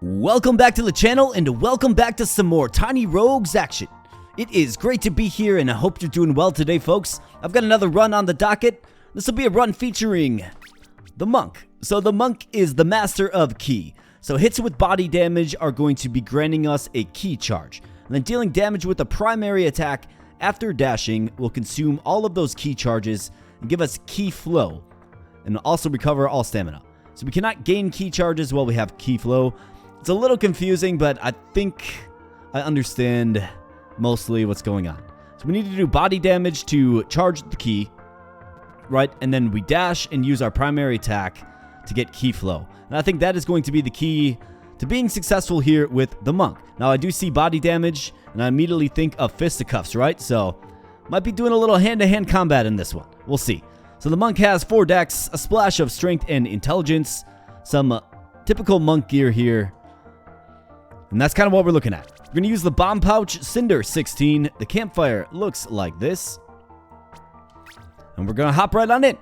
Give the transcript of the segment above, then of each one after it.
Welcome back to the channel and welcome back to some more TinyRogues action. It is great to be here and I hope you're doing well today, folks. I've got another run on the docket. This will be a run featuring the monk. So the monk is the master of key. So hits with body damage are going to be granting us a key charge. And then dealing damage with a primary attack after dashing will consume all of those key charges and give us key flow. And also recover all stamina. So we cannot gain key charges while we have key flow. It's a little confusing, but I think I understand mostly what's going on. So we need to do body damage to charge the key, right? And then we dash and use our primary attack to get key flow. And I think that is going to be the key to being successful here with the monk. Now I do see body damage, and I immediately think of fisticuffs, right? So might be doing a little hand-to-hand combat in this one. We'll see. So the monk has 4 decks, a splash of strength and intelligence, some typical monk gear here. And that's kind of what we're looking at. We're going to use the bomb pouch, Cinder 16. The campfire looks like this. And we're going to hop right on in.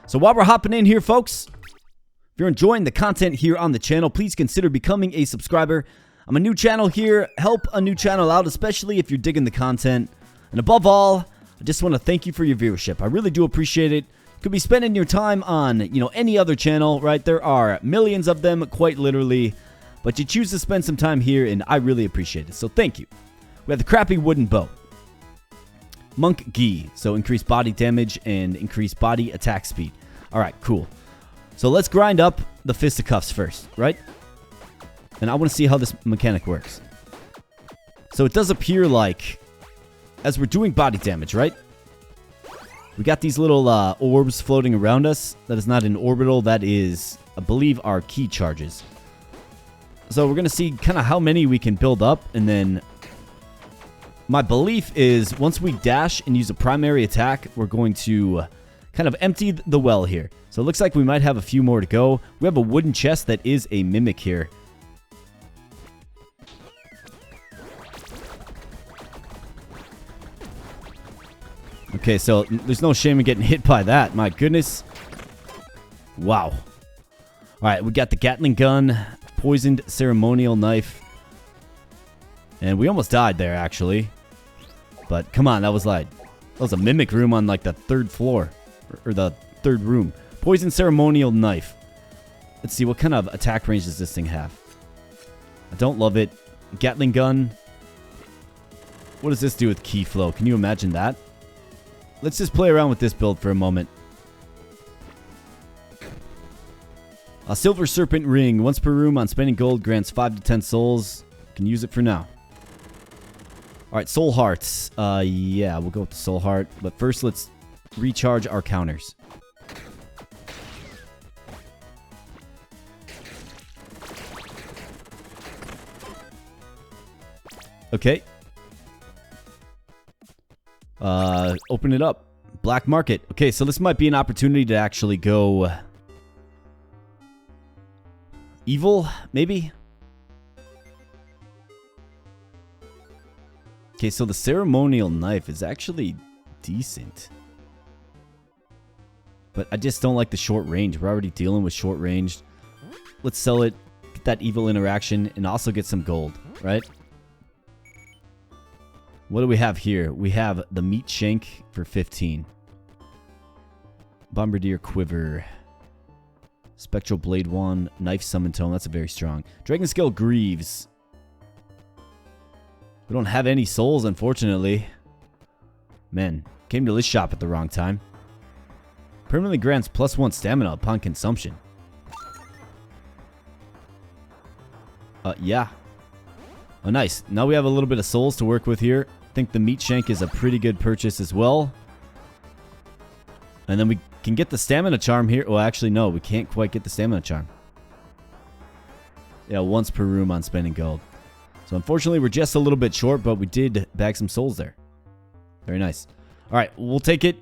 So while we're hopping in here, folks, if you're enjoying the content here on the channel, please consider becoming a subscriber. I'm a new channel here. Help a new channel out, especially if you're digging the content. And above all, I just want to thank you for your viewership. I really do appreciate it. You could be spending your time on, any other channel, right? There are millions of them, quite literally. But you choose to spend some time here, and I really appreciate it. So thank you. We have the crappy wooden bow. Monk Gi. So increase body damage and increase body attack speed. Alright, cool. So let's grind up the fisticuffs first, right? And I want to see how this mechanic works. So it does appear like, as we're doing body damage, right? We got these little orbs floating around us. That is not an orbital. That is, I believe, our key charges. So we're going to see kind of how many we can build up. And then my belief is once we dash and use a primary attack, we're going to kind of empty the well here. So it looks like we might have a few more to go. We have a wooden chest that is a mimic here. Okay, so there's no shame in getting hit by that. My goodness. Wow. All right, we got the Gatling gun. Poisoned ceremonial knife. And we almost died there, actually. But come on, that was a mimic room on like the 3rd floor. Or the 3rd room. Poisoned ceremonial knife. Let's see, what kind of attack range does this thing have? I don't love it. Gatling gun. What does this do with key flow? Can you imagine that? Let's just play around with this build for a moment. A silver serpent ring. Once per room on spending gold grants 5 to 10 souls. Can use it for now. Alright, soul hearts. Yeah, we'll go with the soul heart. But first, let's recharge our counters. Okay. Open it up. Black market. Okay, so this might be an opportunity to actually go evil, maybe? Okay, so the ceremonial knife is actually decent. But I just don't like the short range. We're already dealing with short range. Let's sell it, get that evil interaction, and also get some gold, right? What do we have here? We have the meat shank for 15. Bombardier quiver. Spectral blade wand. Knife summon tome. That's a very strong. Dragon scale greaves. We don't have any souls, unfortunately. Man, came to this shop at the wrong time. Permanently grants +1 stamina upon consumption. Yeah. Oh, nice. Now we have a little bit of souls to work with here. I think the meat shank is a pretty good purchase as well. And then we can get the stamina charm here. Well, actually, no. We can't quite get the stamina charm. Yeah, once per room on spending gold. So, unfortunately, we're just a little bit short, but we did bag some souls there. Very nice. All right, we'll take it.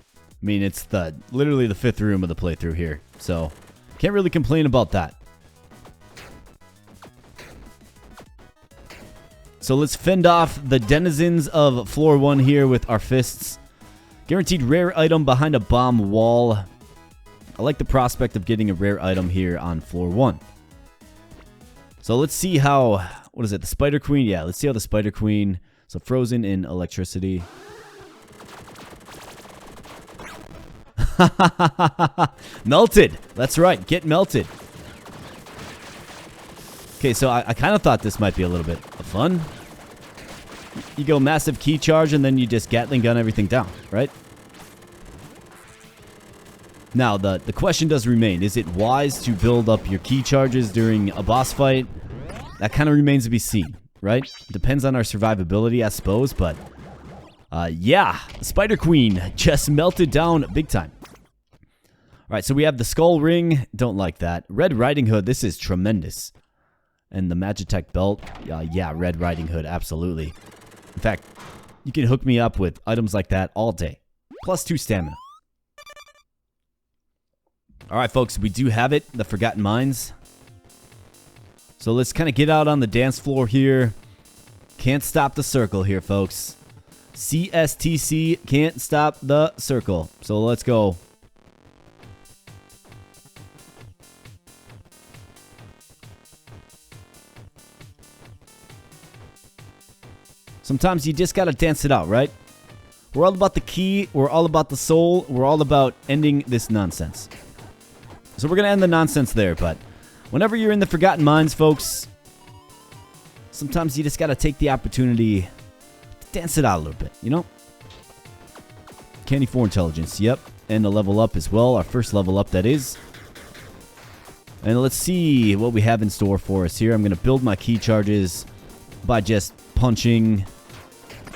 I mean, it's literally the 5th room of the playthrough here. So, can't really complain about that. So let's fend off the denizens of floor 1 here with our fists. Guaranteed rare item behind a bomb wall. I like the prospect of getting a rare item here on floor 1. So let's see how, what is it, the Spider Queen? Yeah, let's see how the Spider Queen, so frozen in electricity. Melted. That's right, get melted. Okay, so I kind of thought this might be a little bit of fun. You go massive key charge and then you just Gatling gun everything down, right? Now, the question does remain. Is it wise to build up your key charges during a boss fight? That kind of remains to be seen, right? Depends on our survivability, I suppose, but... yeah, the Spider Queen just melted down big time. Alright, so we have the Skull Ring. Don't like that. Red Riding Hood, this is tremendous. And the Magitech Belt. Yeah, Red Riding Hood, absolutely. In fact, you can hook me up with items like that all day. Plus 2 stamina. Alright, folks, we do have it. The Forgotten Mines. So let's kind of get out on the dance floor here. Can't stop the circle here, folks. CSTC can't stop the circle. So let's go. Sometimes you just gotta dance it out, right? We're all about the key. We're all about the soul. We're all about ending this nonsense. So we're gonna end the nonsense there, but whenever you're in the Forgotten Mines, folks, sometimes you just gotta take the opportunity to dance it out a little bit, you know? Candy for intelligence, yep. And a level up as well, our first level up, that is. And let's see what we have in store for us here. I'm gonna build my key charges by just punching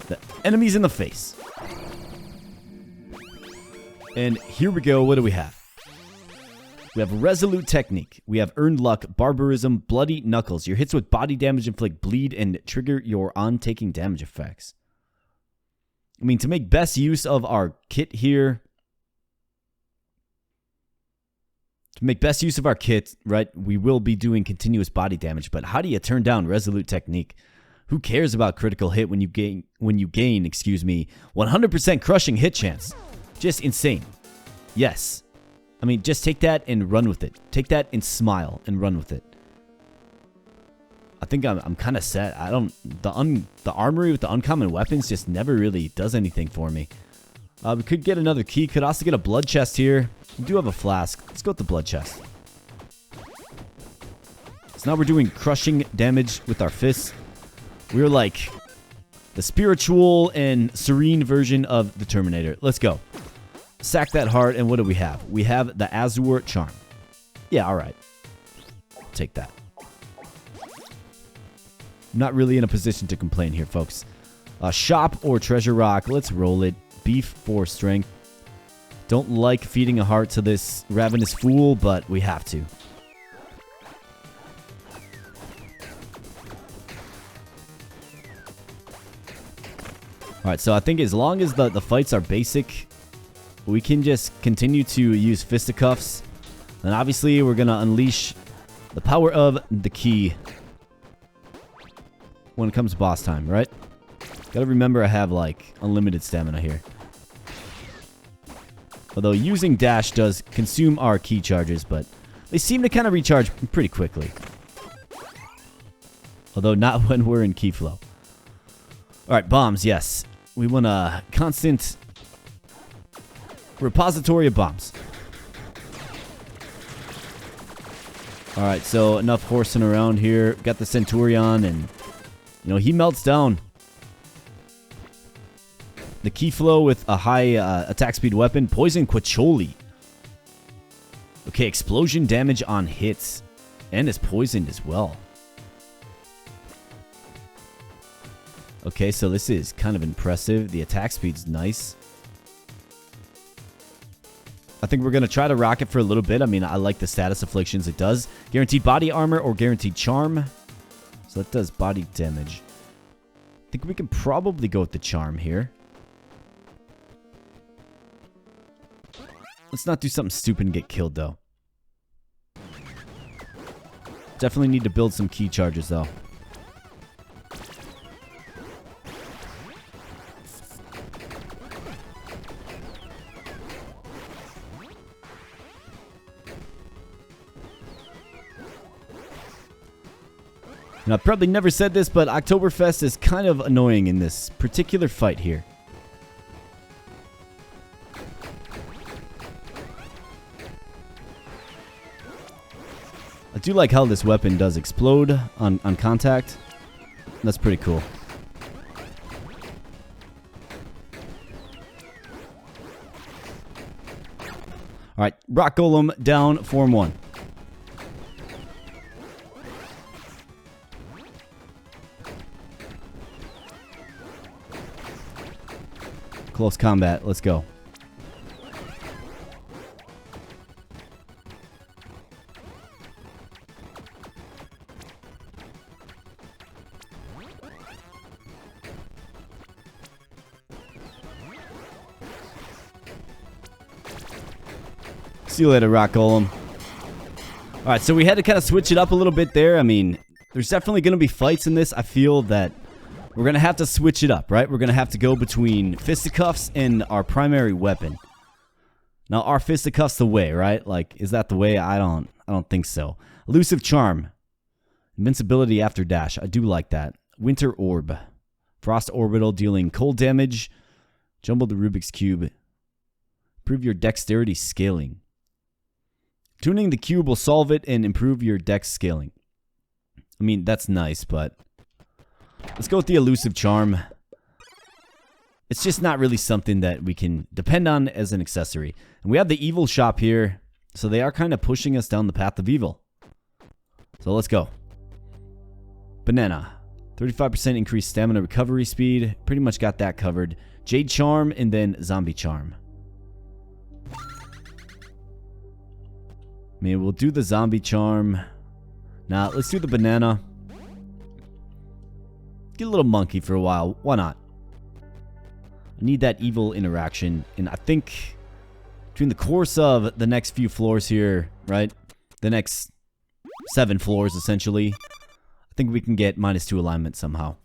the enemies in the face. And here we go. What do we have? We have Resolute Technique. We have Earned Luck, Barbarism, Bloody Knuckles. Your hits with body damage inflict bleed and trigger your on-taking damage effects. I mean, to make best use of our kit here... right, we will be doing continuous body damage. But how do you turn down Resolute Technique? Who cares about critical hit when you gain, 100% crushing hit chance? Just insane. Yes. I mean, just take that and run with it. Take that and smile and run with it. I think I'm kind of set. I don't... The armory with the uncommon weapons just never really does anything for me. We could get another key. Could also get a blood chest here. We do have a flask. Let's go with the blood chest. So now we're doing crushing damage with our fists. We're like the spiritual and serene version of the Terminator. Let's go. Sack that heart, and what do we have? We have the Azure Charm. Yeah, alright. Take that. I'm not really in a position to complain here, folks. Shop or Treasure Rock. Let's roll it. Beef for strength. Don't like feeding a heart to this ravenous fool, but we have to. Alright, so I think as long as the fights are basic, we can just continue to use fisticuffs. And obviously, we're going to unleash the power of the key when it comes to boss time, right? Gotta remember I have, like, unlimited stamina here. Although using dash does consume our key charges, but they seem to kind of recharge pretty quickly. Although not when we're in key flow. Alright, bombs, yes. We want a constant repository of bombs. Alright, so enough horsing around here. Got the Centurion, and, you know, he melts down. The key flow with a high attack speed weapon. Poison Quacholi. Okay, explosion damage on hits. And is poisoned as well. Okay, so this is kind of impressive. The attack speed's nice. I think we're going to try to rock it for a little bit. I mean, I like the status afflictions it does. Guaranteed body armor or guaranteed charm. So that does body damage. I think we can probably go with the charm here. Let's not do something stupid and get killed, though. Definitely need to build some key charges, though. And I've probably never said this, but Oktoberfest is kind of annoying in this particular fight here. I do like how this weapon does explode on contact. That's pretty cool. Alright, Rock Golem down, form 1. Close combat, let's go. See you later, Rock Golem. Alright, so we had to kind of switch it up a little bit there. I mean, there's definitely going to be fights in this. I feel that we're going to have to switch it up, right? We're going to have to go between fisticuffs and our primary weapon. Now, are fisticuffs the way, right? Like, is that the way? I don't think so. Elusive Charm. Invincibility after dash. I do like that. Winter Orb. Frost Orbital dealing cold damage. Jumble the Rubik's Cube. Improve your dexterity scaling. Tuning the cube will solve it and improve your dex scaling. I mean, that's nice, but let's go with the Elusive Charm. It's just not really something that we can depend on as an accessory. And we have the evil shop here, so they are kind of pushing us down the path of evil. So let's go. Banana. 35% increased stamina recovery speed. Pretty much got that covered. Jade Charm and then Zombie Charm. I mean, we'll do the Zombie Charm. Nah, let's do the Banana. Get a little monkey for a while. Why not? I need that evil interaction. And I think between the course of the next few floors here, right? The next 7 floors, essentially. I think we can get -2 alignment somehow.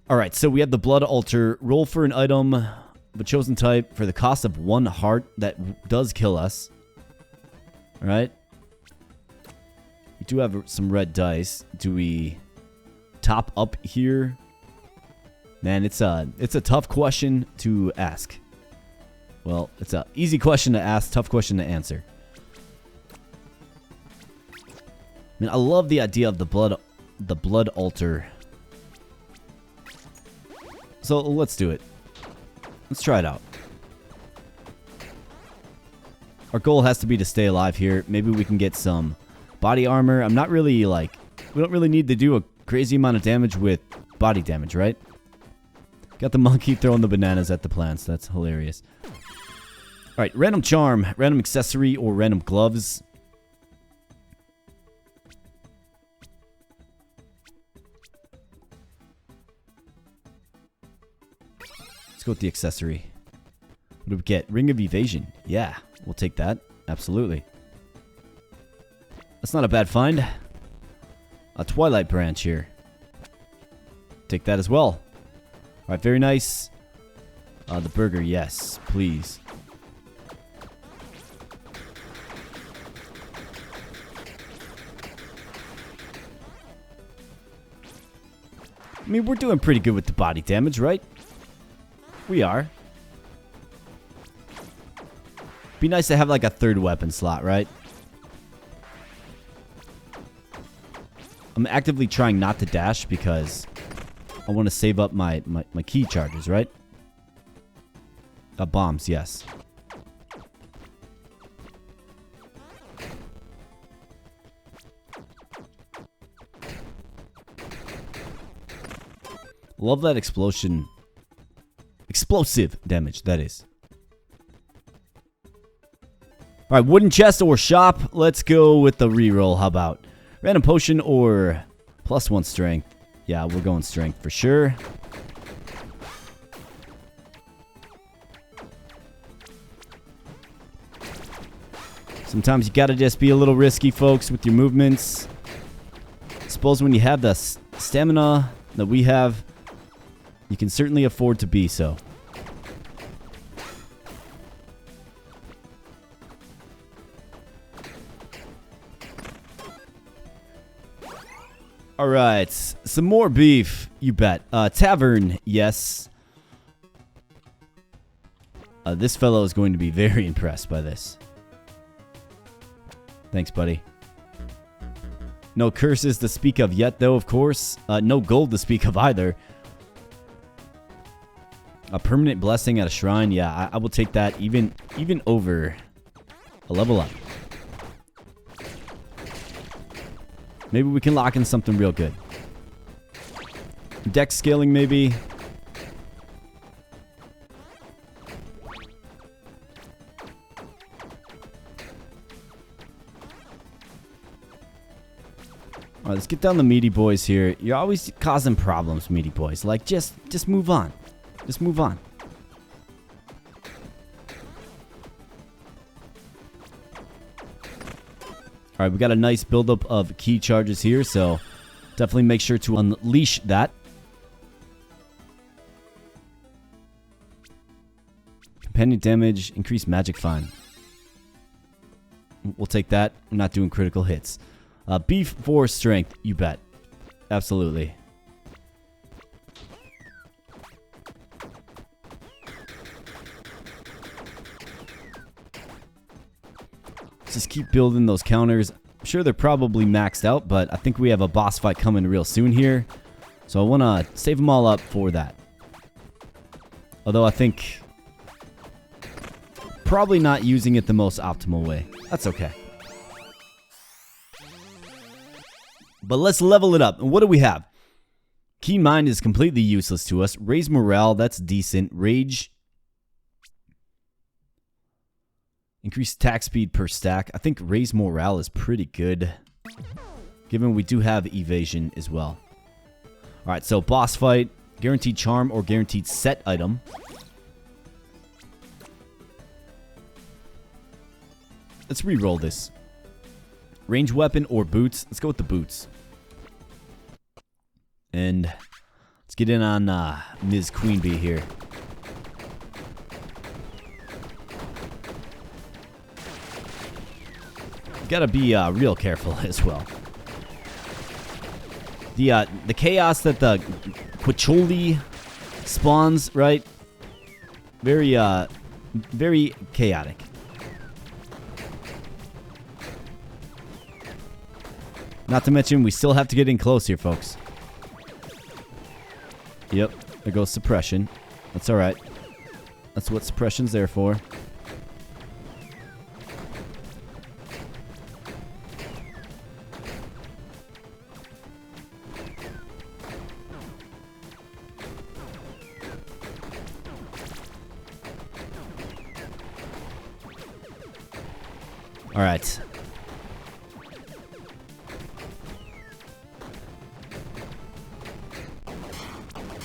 Alright, so we have the Blood Altar. Roll for an item of a chosen type for the cost of 1 heart that does kill us. Alright. We do have some red dice. Do we top up here? Man, it's a tough question to ask. Well, it's an easy question to ask, tough question to answer. I mean, I love the idea of the blood altar. So let's do it. Let's try it out. Our goal has to be to stay alive here. Maybe we can get some body armor. I'm not really like, we don't really need to do a crazy amount of damage with body damage, right? Got the monkey throwing the bananas at the plants. That's hilarious. Alright, random charm, random accessory, or random gloves. Let's go with the accessory. What do we get? Ring of Evasion. Yeah, we'll take that. Absolutely. That's not a bad find. A Twilight Branch here. Take that as well. Alright, very nice. The burger, yes, please. I mean, we're doing pretty good with the body damage, right? We are. Be nice to have like a 3rd weapon slot, right? I'm actively trying not to dash because I want to save up my key charges, right? Bombs, yes. Love that explosion. Explosive damage, that is. Alright, wooden chest or shop. Let's go with the reroll. How about random potion or +1 strength? Yeah, we're going strength for sure. Sometimes you gotta just be a little risky, folks, with your movements. I suppose when you have the stamina that we have, you can certainly afford to be so. Alright, some more beef, you bet. Tavern, yes. This fellow is going to be very impressed by this. Thanks, buddy. No curses to speak of yet, though, of course. No gold to speak of either. A permanent blessing at a shrine, yeah, I will take that even over a level up. Maybe we can lock in something real good. Dex scaling, maybe. Alright, let's get down the meaty boys here. You're always causing problems, meaty boys. Like, just move on. Just move on. Alright, we got a nice buildup of key charges here, so definitely make sure to unleash that. Companion damage, increased magic fine. We'll take that. I'm not doing critical hits. Beef for strength, you bet. Absolutely. Just keep building those counters. I'm sure they're probably maxed out, but I think we have a boss fight coming real soon here. So I want to save them all up for that. Although I think probably not using it the most optimal way. That's okay. But let's level it up. And what do we have? Keen Mind is completely useless to us. Raise Morale, that's decent. Rage. Increase attack speed per stack. I think Raise Morale is pretty good, given we do have Evasion as well. Alright, so boss fight. Guaranteed charm or guaranteed set item. Let's re-roll this. Range weapon or boots. Let's go with the boots. And let's get in on Ms. Queen Bee here. Gotta be real careful as well. The chaos that the Quacholi spawns, right? Very chaotic. Not to mention, we still have to get in close here, folks. Yep, there goes suppression. That's alright. That's what suppression's there for. Alright.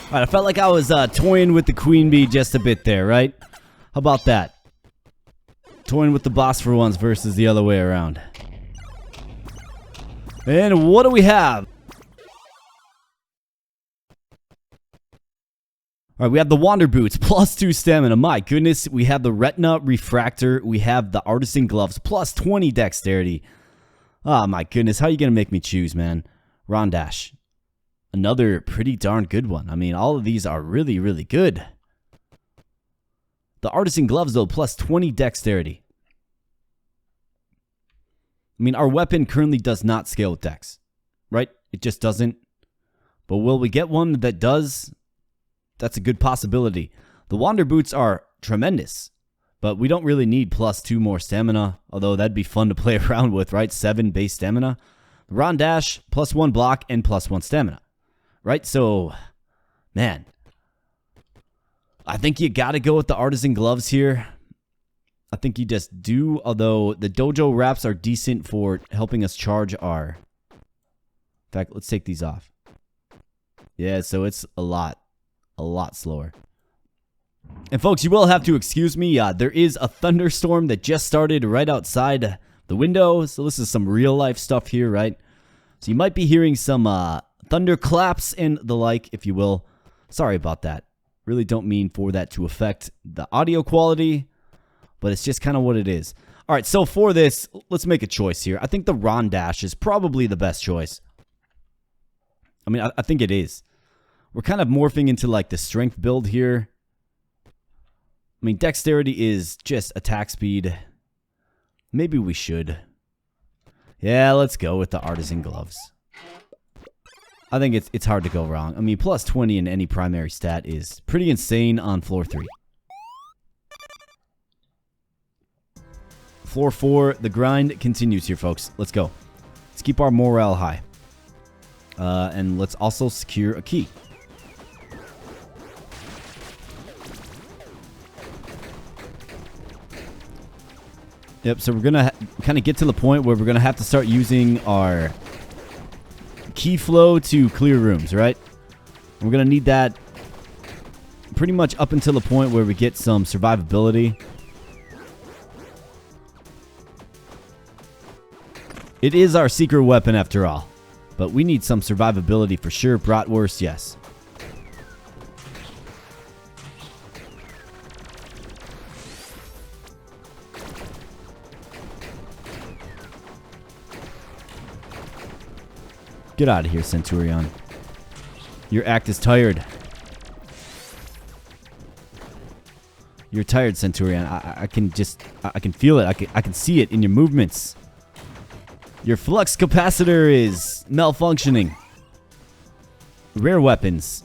Alright, I felt like I was toying with the Queen Bee just a bit there, right? How about that? Toying with the boss for once versus the other way around. And what do we have? Alright, we have the Wander Boots, +2 stamina. My goodness, we have the Retina Refractor. We have the Artisan Gloves, +20 dexterity. Oh my goodness, how are you going to make me choose, man? Rondash. Another pretty darn good one. I mean, all of these are really, really good. The Artisan Gloves, though, +20 dexterity. I mean, our weapon currently does not scale with dex, right? It just doesn't. But will we get one that does? That's a good possibility. The Wander Boots are tremendous, but we don't really need +2 more stamina, although that'd be fun to play around with, right? 7 base stamina. The Rondash, +1 block and +1 stamina, right? So, man, I think you got to go with the Artisan Gloves here. I think you just do, although the Dojo Wraps are decent for helping us charge our... In fact, let's take these off. Yeah, so it's a lot slower. And folks, you will have to excuse me. There is a thunderstorm that just started right outside the window. So this is some real life stuff here, right? So you might be hearing some thunderclaps and the like, if you will. Sorry about that. Really don't mean for that to affect the audio quality, but it's just kind of what it is. All right, so for this, let's make a choice here. I think the Rondash is probably the best choice. I mean, I think it is. We're kind of morphing into like the strength build here. I mean, dexterity is just attack speed. Maybe we should. Yeah, let's go with the artisan gloves. I think it's hard to go wrong. I mean, plus 20 in any primary stat is pretty insane on floor 3. Floor 4, the grind continues here, folks. Let's go. Let's keep our morale high. And let's also secure a key. Yep, so we're going to kind of get to the point where we're going to have to start using our key flow to clear rooms, right? We're going to need that pretty much up until the point where we get some survivability. It is our secret weapon after all, but we need some survivability for sure. Bratwurst, yes. Get out of here, Centurion. Your act is tired. You're tired, Centurion. I can feel it. I can see it in your movements. Your flux capacitor is malfunctioning. Rare weapons.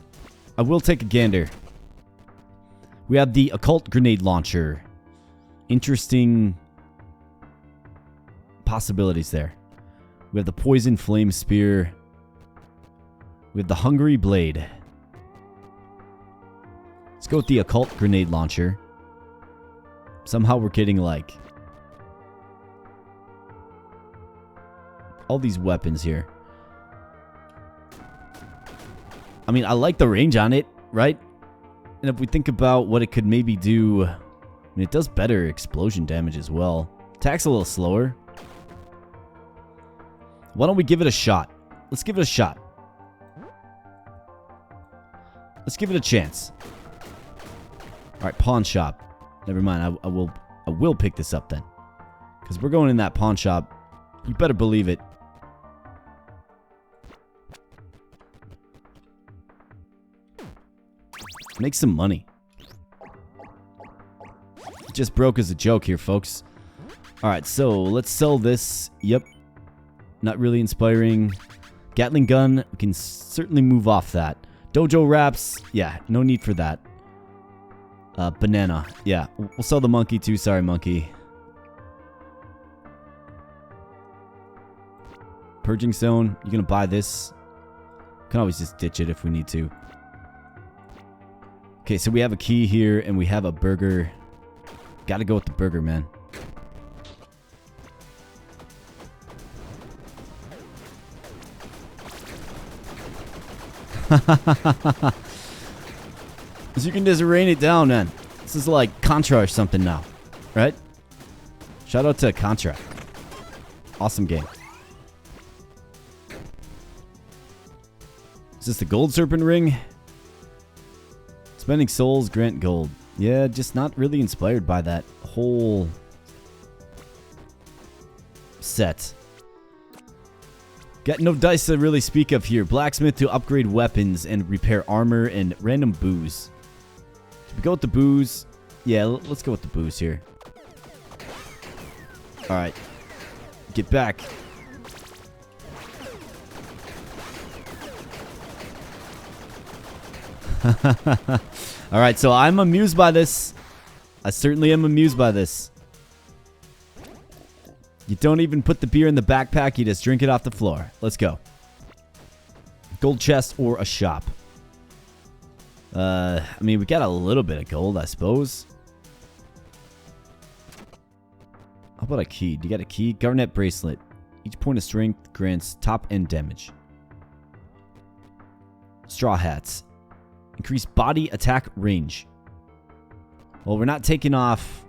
I will take a gander. We have the occult grenade launcher. Interesting possibilities there. We have the poison flame spear. We have the hungry blade. Let's go with the occult grenade launcher. Somehow we're getting like all these weapons here. I mean, I like the range on it, right? And if we think about what it could maybe do, I mean, it does better explosion damage as well. Attack's a little slower. Why don't we give it a shot? Let's give it a shot. Let's give it a chance. All right, pawn shop. Never mind. I will pick this up then, because we're going in that pawn shop. You better believe it. Make some money. It just broke as a joke here, folks. All right, so let's sell this. Yep. Not really inspiring. Gatling gun, we can certainly move off that. Dojo wraps, yeah, no need for that. Banana, yeah, we'll sell the monkey too. Sorry, monkey. Purging zone, you gonna buy this? Can always just ditch it if we need to. Okay, so we have a key here and we have a burger. Gotta go with the burger, man. So you can just rain it down, man. This is like Contra or something now, right? Shout out to Contra. Awesome game. Is this the gold serpent ring? Spending souls, grant gold. Yeah, just not really inspired by that whole set. Got no dice to really speak of here. Blacksmith to upgrade weapons and repair armor and random booze. Should we go with the booze? Yeah, let's go with the booze here. Alright. Get back. Alright, so I'm amused by this. I certainly am amused by this. You don't even put the beer in the backpack, you just drink it off the floor. Let's go. Gold chest or a shop. I mean, we got a little bit of gold, I suppose. How about a key? Do you got a key? Garnet bracelet. Each point of strength grants top end damage. Straw hats. Increase body attack range. Well, we're not taking off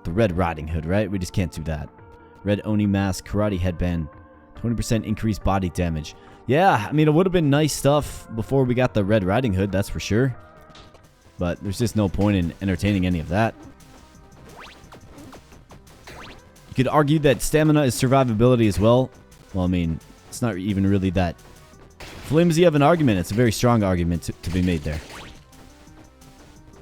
the Red Riding Hood, right? We just can't do that. Red Oni mask, karate headband, 20% increased body damage. Yeah, I mean, it would have been nice stuff before we got the Red Riding Hood, that's for sure. But there's just no point in entertaining any of that. You could argue that stamina is survivability as well. Well, I mean, it's not even really that Flimsy of an argument. It's a very strong argument to be made there.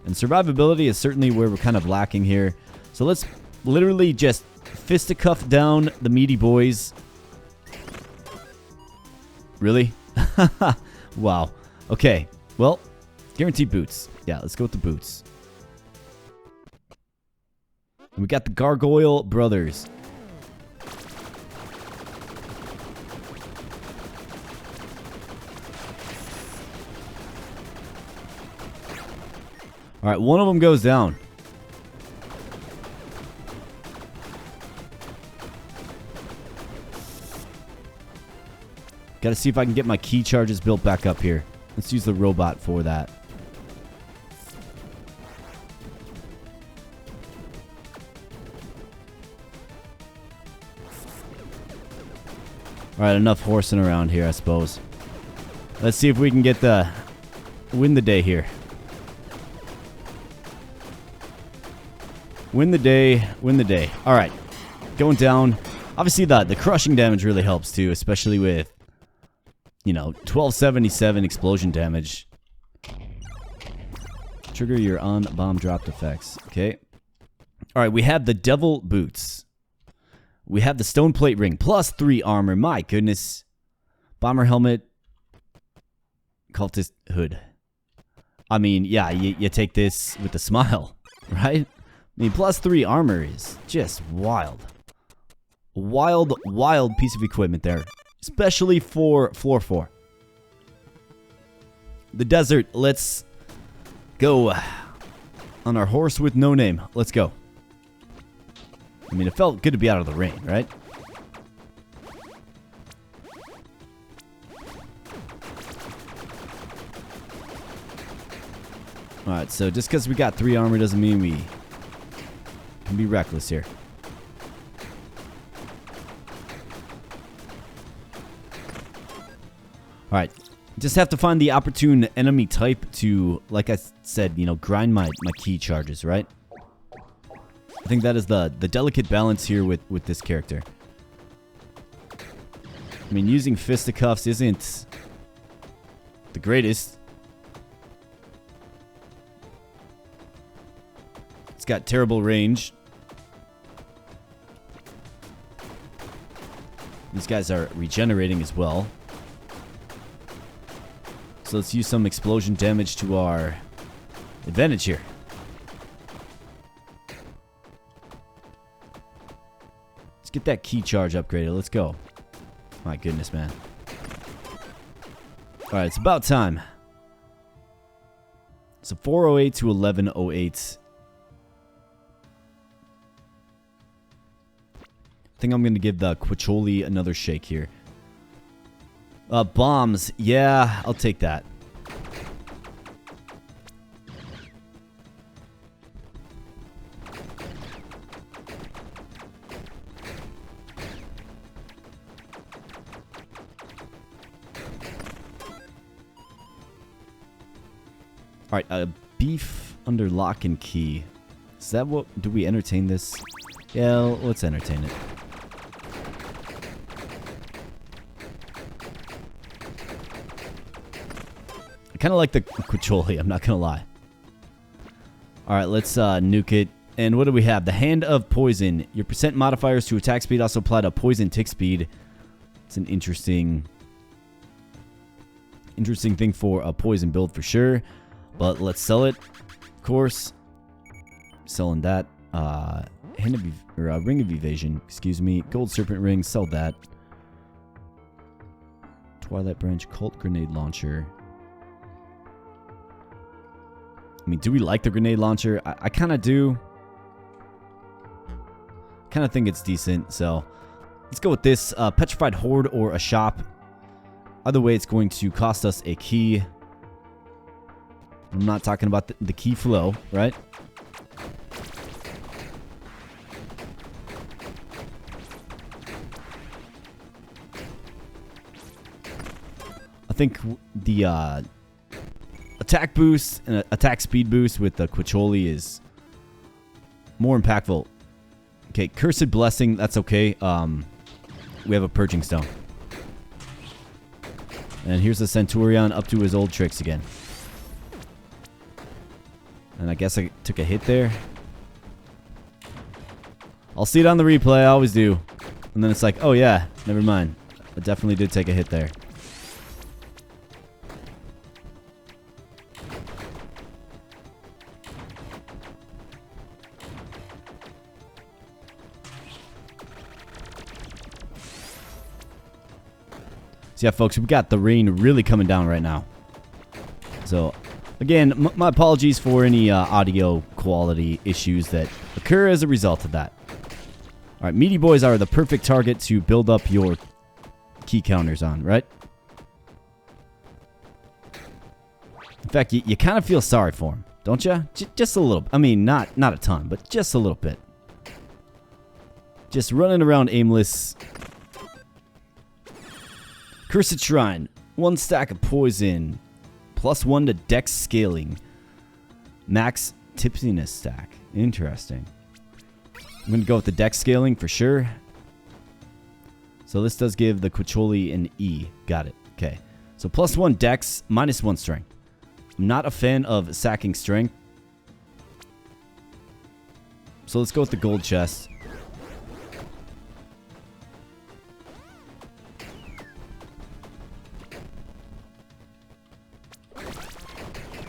And survivability is certainly where we're kind of lacking here. So let's literally just fisticuff down the meaty boys. Really? Wow. Okay. Well, guaranteed boots. Yeah, let's go with the boots. And we got the Gargoyle Brothers. Alright, one of them goes down. Gotta see if I can get my key charges built back up here. Let's use the robot for that. Alright, enough horsing around here, I suppose. Let's see if we can get win the day here. Win the day, win the day. Alright, going down. Obviously, the crushing damage really helps too, especially with, you know, 1277 explosion damage. Trigger your on-bomb dropped effects. Okay. Alright, we have the Devil Boots. We have the Stone Plate Ring, plus 3 armor. My goodness. Bomber Helmet. Cultist Hood. I mean, yeah, you take this with a smile, right? I mean, plus 3 armor is just wild. Wild, wild piece of equipment there. Especially for floor 4. The desert, let's go on our horse with no name. Let's go. I mean, it felt good to be out of the rain, right? Alright, so just because we got 3 armor doesn't mean we can be reckless here. Alright, just have to find the opportune enemy type to, like I said, you know, grind my key charges, right? I think that is the delicate balance here with this character. I mean, using fisticuffs isn't the greatest. It's got terrible range. These guys are regenerating as well. So let's use some explosion damage to our advantage here. Let's get that key charge upgraded. Let's go. My goodness, man. Alright, it's about time. So 408 to 1108. I think I'm going to give the Quacholi another shake here. Bombs. Yeah, I'll take that. Alright, beef under lock and key. Is that what... Do we entertain this? Yeah, let's entertain it. I kind of like the Quacholi, I'm not going to lie. Alright, let's nuke it. And what do we have? The Hand of Poison. Your percent modifiers to attack speed also apply to poison tick speed. It's an interesting thing for a poison build for sure. But let's sell it, of course. Selling that. Ring of Evasion, excuse me. Gold Serpent Ring, sell that. Twilight Branch, Cult Grenade Launcher. I mean, do we like the grenade launcher? I kind of do. Kind of think it's decent, so let's go with this. Petrified Horde or a shop. Either way, it's going to cost us a key. I'm not talking about the key flow, right? I think the attack boost and attack speed boost with the Quacholi is more impactful. Okay, Cursed Blessing, that's okay. We have a Purging Stone. And here's the Centurion up to his old tricks again. And I guess I took a hit there. I'll see it on the replay. I always do. And then it's like, oh yeah, never mind. I definitely did take a hit there. So yeah, folks, we got the rain really coming down right now. So, again, my apologies for any audio quality issues that occur as a result of that. All right, meaty boys are the perfect target to build up your key counters on, right? In fact, you kind of feel sorry for them, don't you? Just a little. I mean, not a ton, but just a little bit. Just running around aimless. Cursed Shrine. 1 stack of poison. +1 to dex scaling. Max tipsiness stack. Interesting. I'm going to go with the dex scaling for sure. So this does give the Quacholi an E. Got it. Okay. So +1 dex, -1 strength. I'm not a fan of sacking strength. So let's go with the gold chest.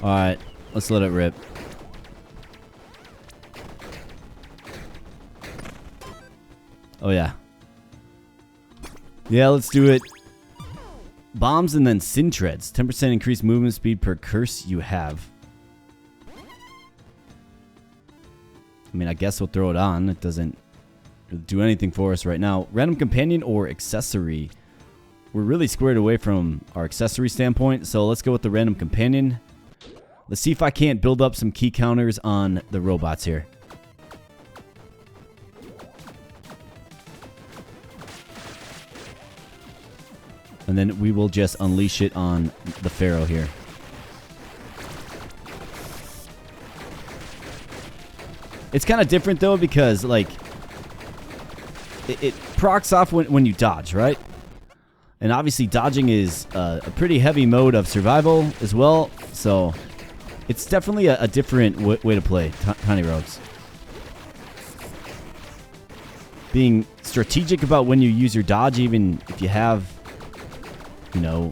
Alright, let's let it rip. Oh yeah. Yeah, let's do it. Bombs and then sin treads. 10% increased movement speed per curse you have. I mean, I guess we'll throw it on. It doesn't do anything for us right now. Random companion or accessory. We're really squared away from our accessory standpoint, so let's go with the random companion. Let's see if I can't build up some key counters on the robots here. And then we will just unleash it on the Pharaoh here. It's kind of different though because like it procs off when you dodge, right? And obviously dodging is a pretty heavy mode of survival as well. So it's definitely a different way to play TinyRogues. Being strategic about when you use your dodge, even if you have, you know,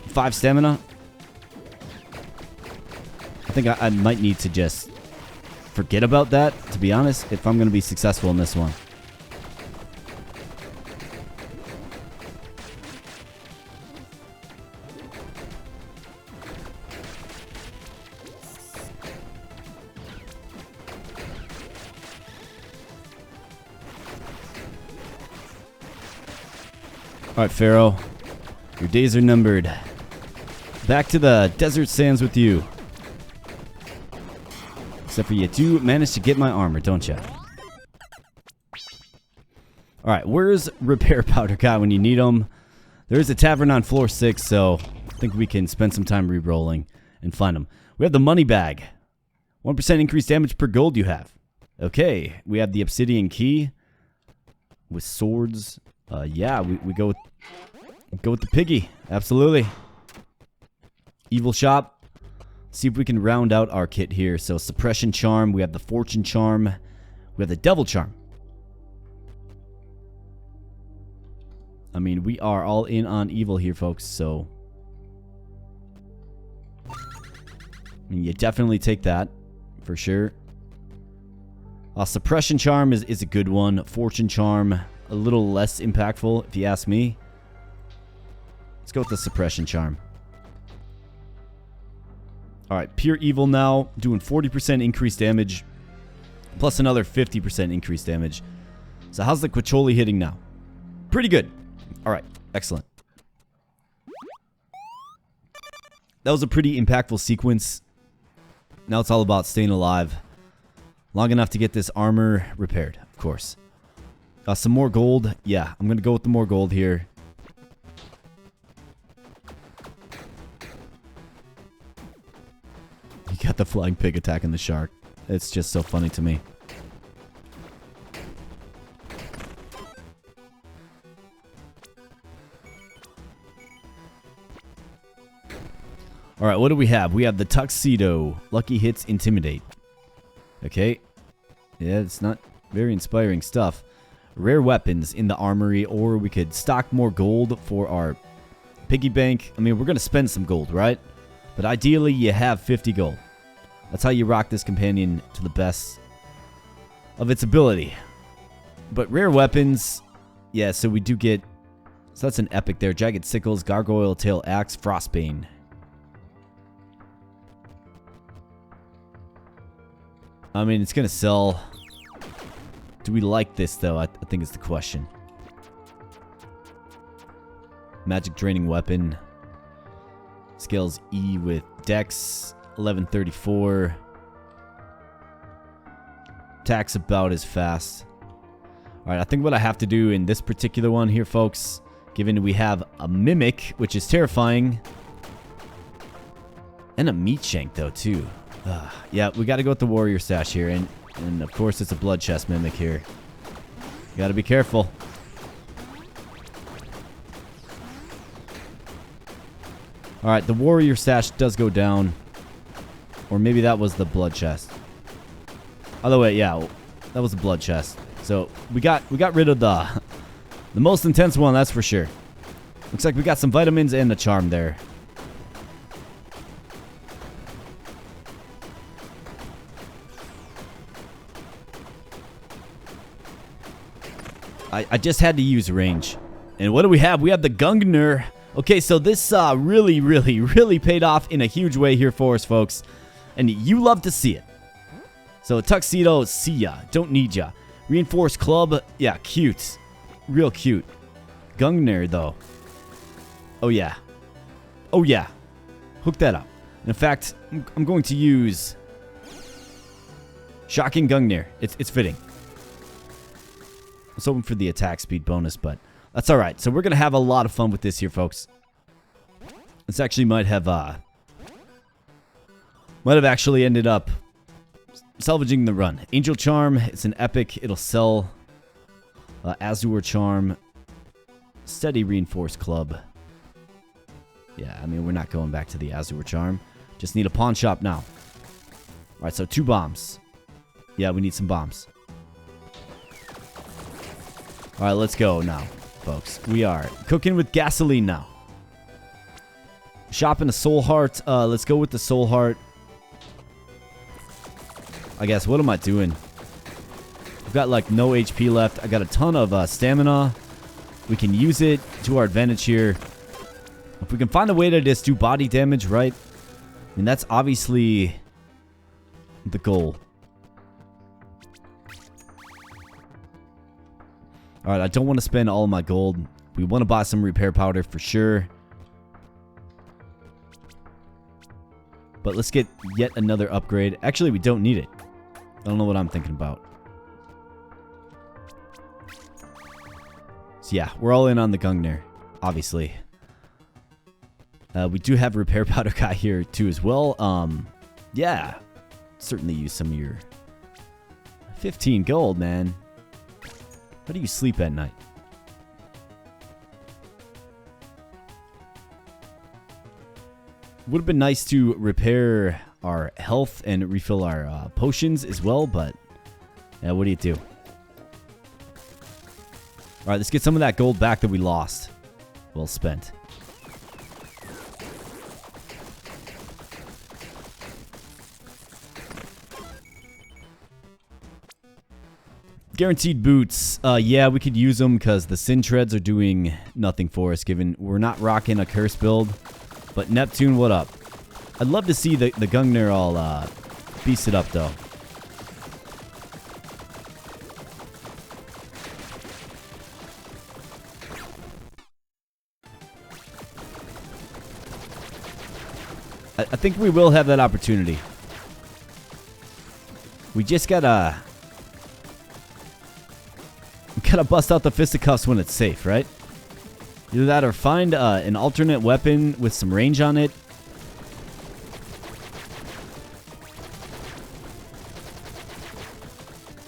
5 stamina. I think I might need to just forget about that, to be honest, if I'm going to be successful in this one. Alright, Pharaoh. Your days are numbered. Back to the desert sands with you. Except for you do manage to get my armor, don't you? Alright, where's Repair Powder Guy when you need him? There's a tavern on floor 6, so I think we can spend some time re-rolling and find him. We have the money bag. 1% increased damage per gold you have. Okay, we have the obsidian key. With swords. Yeah, we go with the piggy. Absolutely. Evil shop. See if we can round out our kit here. So suppression charm. We have the fortune charm. We have the devil charm. I mean, we are all in on evil here, folks. So I mean, you definitely take that for sure. Suppression charm is a good one. Fortune charm, a little less impactful, if you ask me. Let's go with the suppression charm. Alright, pure evil now, doing 40% increased damage, plus another 50% increased damage. So how's the Quacholi hitting now? Pretty good. Alright, excellent. That was a pretty impactful sequence. Now it's all about staying alive. Long enough to get this armor repaired, of course. Some more gold. Yeah, I'm going to go with the more gold here. You got the flying pig attacking the shark. It's just so funny to me. Alright, what do we have? We have the Tuxedo. Lucky hits, intimidate. Okay. Yeah, it's not very inspiring stuff. Rare weapons in the armory, or we could stock more gold for our piggy bank. I mean, we're going to spend some gold, right? But ideally, you have 50 gold. That's how you rock this companion to the best of its ability. But rare weapons, yeah, so we do get... So that's an epic there. Jagged Sickles, Gargoyle Tail Axe, Frostbane. I mean, it's going to sell. Do we like this, though? I think it's the question. Magic Draining Weapon. Scales E with Dex, 1134. Attacks about as fast. Alright, I think what I have to do in this particular one here, folks, given we have a Mimic, which is terrifying, and a Meat Shank, though, too. Yeah, we got to go with the Warrior Sash here, and of course it's a Blood Chest Mimic here. You got to be careful. Alright, the Warrior Sash does go down. Or maybe that was the Blood Chest. Either way, yeah, that was the Blood Chest. So we got rid of the most intense one, that's for sure. Looks like we got some vitamins and a charm there. I just had to use range. And what do we have? We have the Gungnir. Okay, so this really paid off in a huge way here for us, folks. And you love to see it. So Tuxedo, see ya. Don't need ya. Reinforced Club, yeah, cute. Real cute. Gungnir, though. Oh, yeah. Oh, yeah. Hook that up. In fact, I'm going to use Shocking Gungnir. It's fitting. I was hoping for the attack speed bonus, but that's alright. So we're going to have a lot of fun with this here, folks. This actually might have actually ended up salvaging the run. Angel Charm, it's an epic. It'll sell. Azure Charm. Steady Reinforced Club. Yeah, I mean, we're not going back to the Azure Charm. Just need a pawn shop now. Alright, so 2 bombs. Yeah, we need some bombs. Alright, let's go now, folks. We are cooking with gasoline now. Shopping a Soul Heart. Let's go with the Soul Heart. I guess, what am I doing? I've got like no HP left. I got a ton of stamina. We can use it to our advantage here. If we can find a way to just do body damage, right? I mean, that's obviously the goal. Alright, I don't want to spend all of my gold. We want to buy some repair powder for sure. But let's get yet another upgrade. Actually, we don't need it. I don't know what I'm thinking about. So yeah, we're all in on the Gungnir, obviously. We do have repair powder guy here too as well. Yeah, certainly use some of your 15 gold, man. How do you sleep at night? Would have been nice to repair our health and refill our potions as well, but yeah, what do you do? Alright, let's get some of that gold back that we lost. Well spent. Guaranteed boots. Yeah, we could use them because the Sin Treads are doing nothing for us, given we're not rocking a curse build. But Neptune, what up? I'd love to see the Gungnir all beast it up, though. I think we will have that opportunity. We just gotta bust out the fisticuffs when it's safe, right? Either that or find an alternate weapon with some range on it.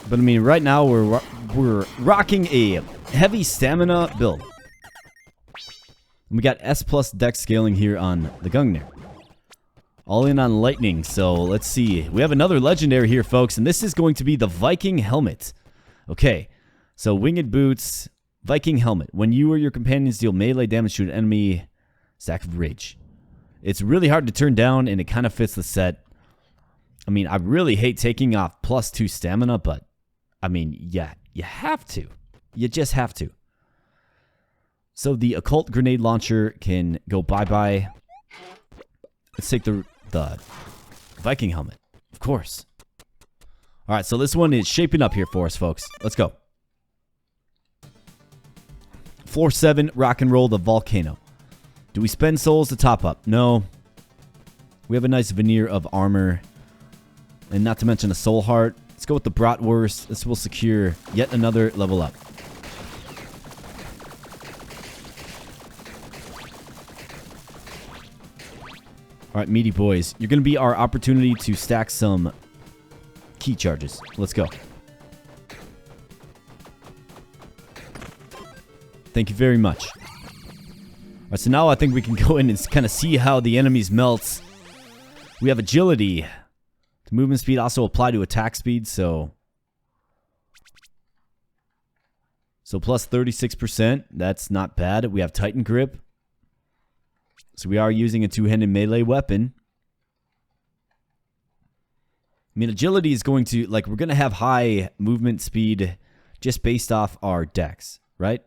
But I mean, right now we're rocking a heavy stamina build. And we got S+ dex scaling here on the Gungnir. All in on lightning. So let's see. We have another legendary here, folks, and this is going to be the Viking helmet. Okay, so winged boots, Viking helmet. When you or your companions deal melee damage to an enemy, sack of rage. It's really hard to turn down, and it kind of fits the set. I mean, I really hate taking off +2 stamina, but I mean, yeah, you have to. You just have to. So the occult grenade launcher can go bye-bye. Let's take the Viking helmet, of course. All right, so this one is shaping up here for us, folks. Let's go. Floor 7, rock and roll the volcano. Do we spend souls to top up? No. We have a nice veneer of armor, and not to mention a soul heart. Let's go with the bratwurst. This will secure yet another level up. All right, meaty boys. You're going to be our opportunity to stack some key charges. Let's go. Thank you very much. All right, so now I think we can go in and kind of see how the enemies melt. We have agility. The movement speed also apply to attack speed, so plus 36%. That's not bad. We have Titan grip. So we are using a two-handed melee weapon. I mean, agility is going to, like, we're going to have high movement speed just based off our dex, right?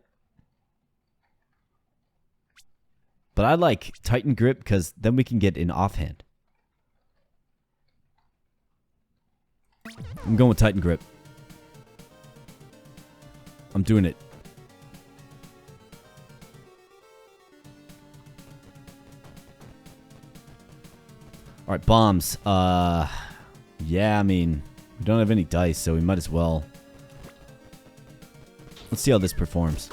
But I like Titan grip because then we can get an offhand. I'm going with Titan grip. I'm doing it. All right, bombs. Yeah, I mean, we don't have any dice, so we might as well. Let's see how this performs.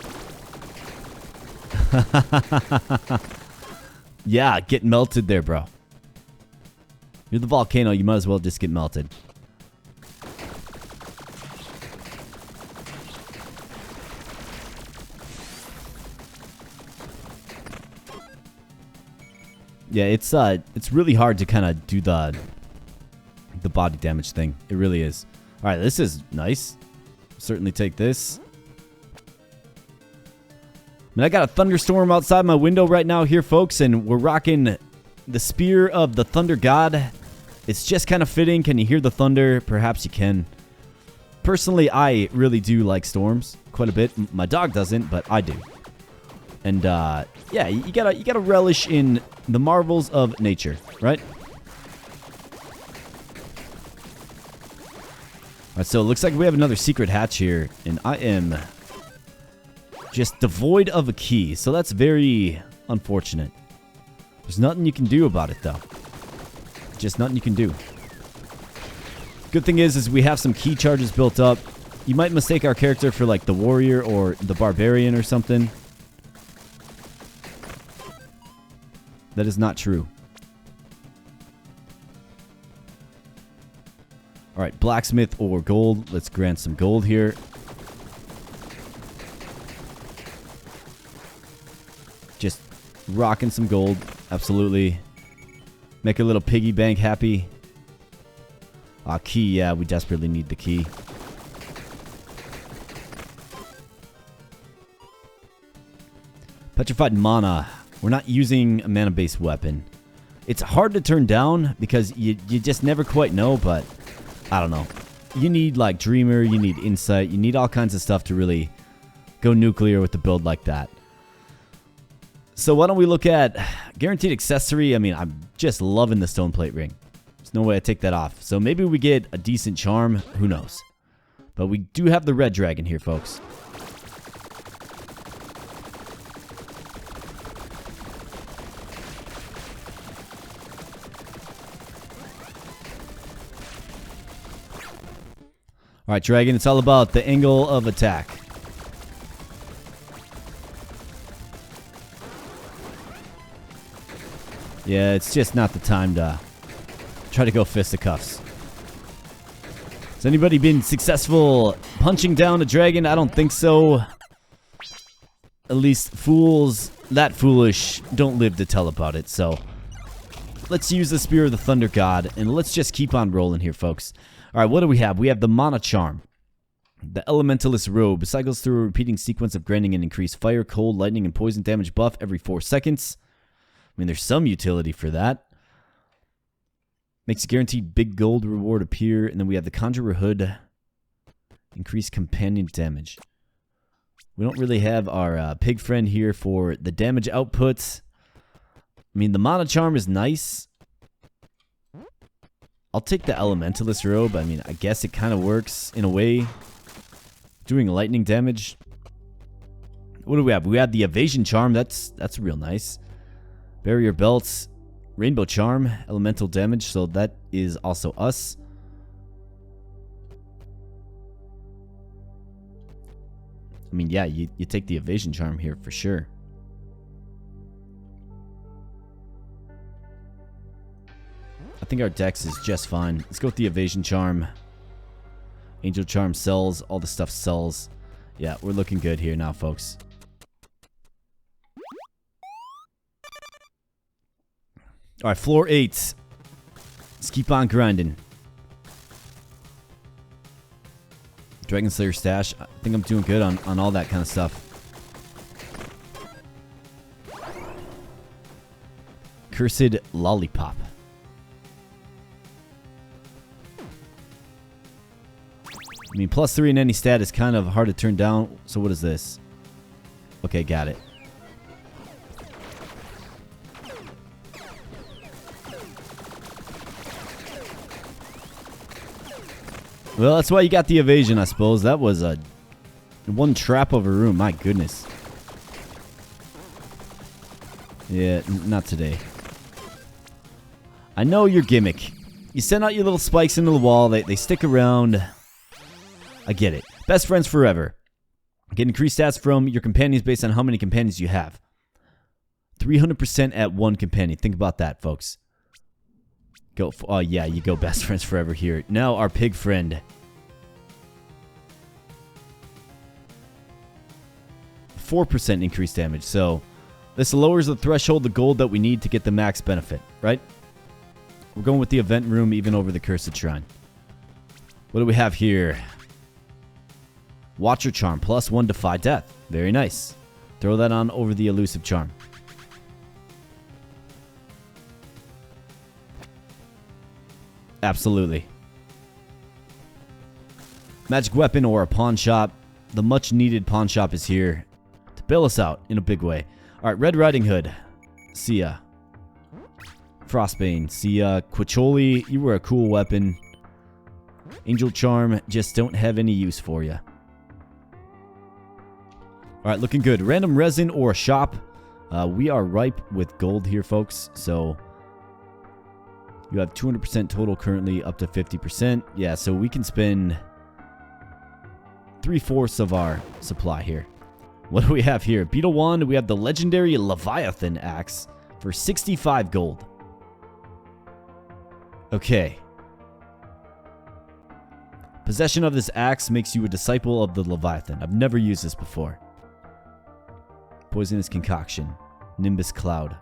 Yeah, get melted there, bro. You're the volcano, you might as well just get melted. Yeah, it's really hard to kind of do the body damage thing. It really is. All right, this is nice. Certainly take this. I mean, I got a thunderstorm outside my window right now here, folks, and we're rocking the Spear of the Thunder God. It's just kind of fitting. Can you hear the thunder? Perhaps you can. Personally, I really do like storms quite a bit. My dog doesn't, but I do. And yeah, you gotta relish in the marvels of nature, right? All right, so it looks like we have another secret hatch here, and I am just devoid of a key, so that's very unfortunate. There's nothing you can do about it, though. Just nothing you can do. Good thing is we have some key charges built up. You might mistake our character for like the warrior or the barbarian or something. That is not true. All right, blacksmith or gold. Let's grant some gold here. Just rocking some gold. Absolutely. Make a little piggy bank happy. Key. Yeah, we desperately need the key. Petrified mana. We're not using a mana-based weapon. It's hard to turn down because you just never quite know, but I don't know. You need like Dreamer, you need Insight, you need all kinds of stuff to really go nuclear with the build like that. So why don't we look at guaranteed accessory? I mean, I'm just loving the stone plate ring. There's no way I take that off. So maybe we get a decent charm. Who knows? But we do have the red dragon here, folks. All right, dragon, it's all about the angle of attack. Yeah, it's just not the time to try to go fisticuffs. Has anybody been successful punching down a dragon? I don't think so. At least fools that foolish don't live to tell about it, so let's use the Spear of the Thunder God, and let's just keep on rolling here, folks. All right, what do we have? We have the Mana Charm. The Elementalist Robe cycles through a repeating sequence of granting an increased fire, cold, lightning, and poison damage buff every 4 seconds. I mean, there's some utility for that. Makes a guaranteed big gold reward appear. And then we have the Conjurer Hood. Increased companion damage. We don't really have our pig friend here for the damage outputs. I mean, the Mana Charm is nice. I'll take the Elementalist Robe. I mean, I guess it kind of works in a way. Doing lightning damage. What do we have? We have the Evasion Charm. That's real nice. Barrier Belts. Rainbow Charm. Elemental damage. So that is also us. I mean, yeah, you take the Evasion Charm here for sure. I think our dex is just fine. Let's go with the Evasion Charm. Angel Charm sells. All the stuff sells. Yeah, we're looking good here now, folks. Alright, floor 8. Let's keep on grinding. Dragon Slayer stash. I think I'm doing good on all that kind of stuff. Cursed Lollipop. I mean, +3 in any stat is kind of hard to turn down. So what is this? Okay, got it. Well, that's why you got the evasion, I suppose. That was a one trap of a room. My goodness. Yeah, not today. I know your gimmick. You send out your little spikes into the wall. They stick around. I get it. Best friends forever. Get increased stats from your companions based on how many companions you have. 300% at 1 companion. Think about that, folks. Go. Oh, yeah, you go best friends forever here. Now our pig friend. 4% increased damage. So this lowers the threshold of gold that we need to get the max benefit, right? We're going with the event room even over the Cursed Shrine. What do we have here? Watcher Charm, +1 Defy Death. Very nice. Throw that on over the Elusive Charm. Absolutely. Magic Weapon or a Pawn Shop. The much needed Pawn Shop is here to bail us out in a big way. Alright, Red Riding Hood. See ya. Frostbane. See ya. Quicholi, you were a cool weapon. Angel Charm, just don't have any use for you. Alright, looking good. Random Resin or a Shop. We are ripe with gold here, folks. So you have 200% total currently, up to 50%. Yeah, so we can spend 3/4 of our supply here. What do we have here? Beetle Wand. We have the legendary Leviathan Axe for 65 gold. Okay. Possession of this axe makes you a disciple of the Leviathan. I've never used this before. Poisonous Concoction. Nimbus Cloud.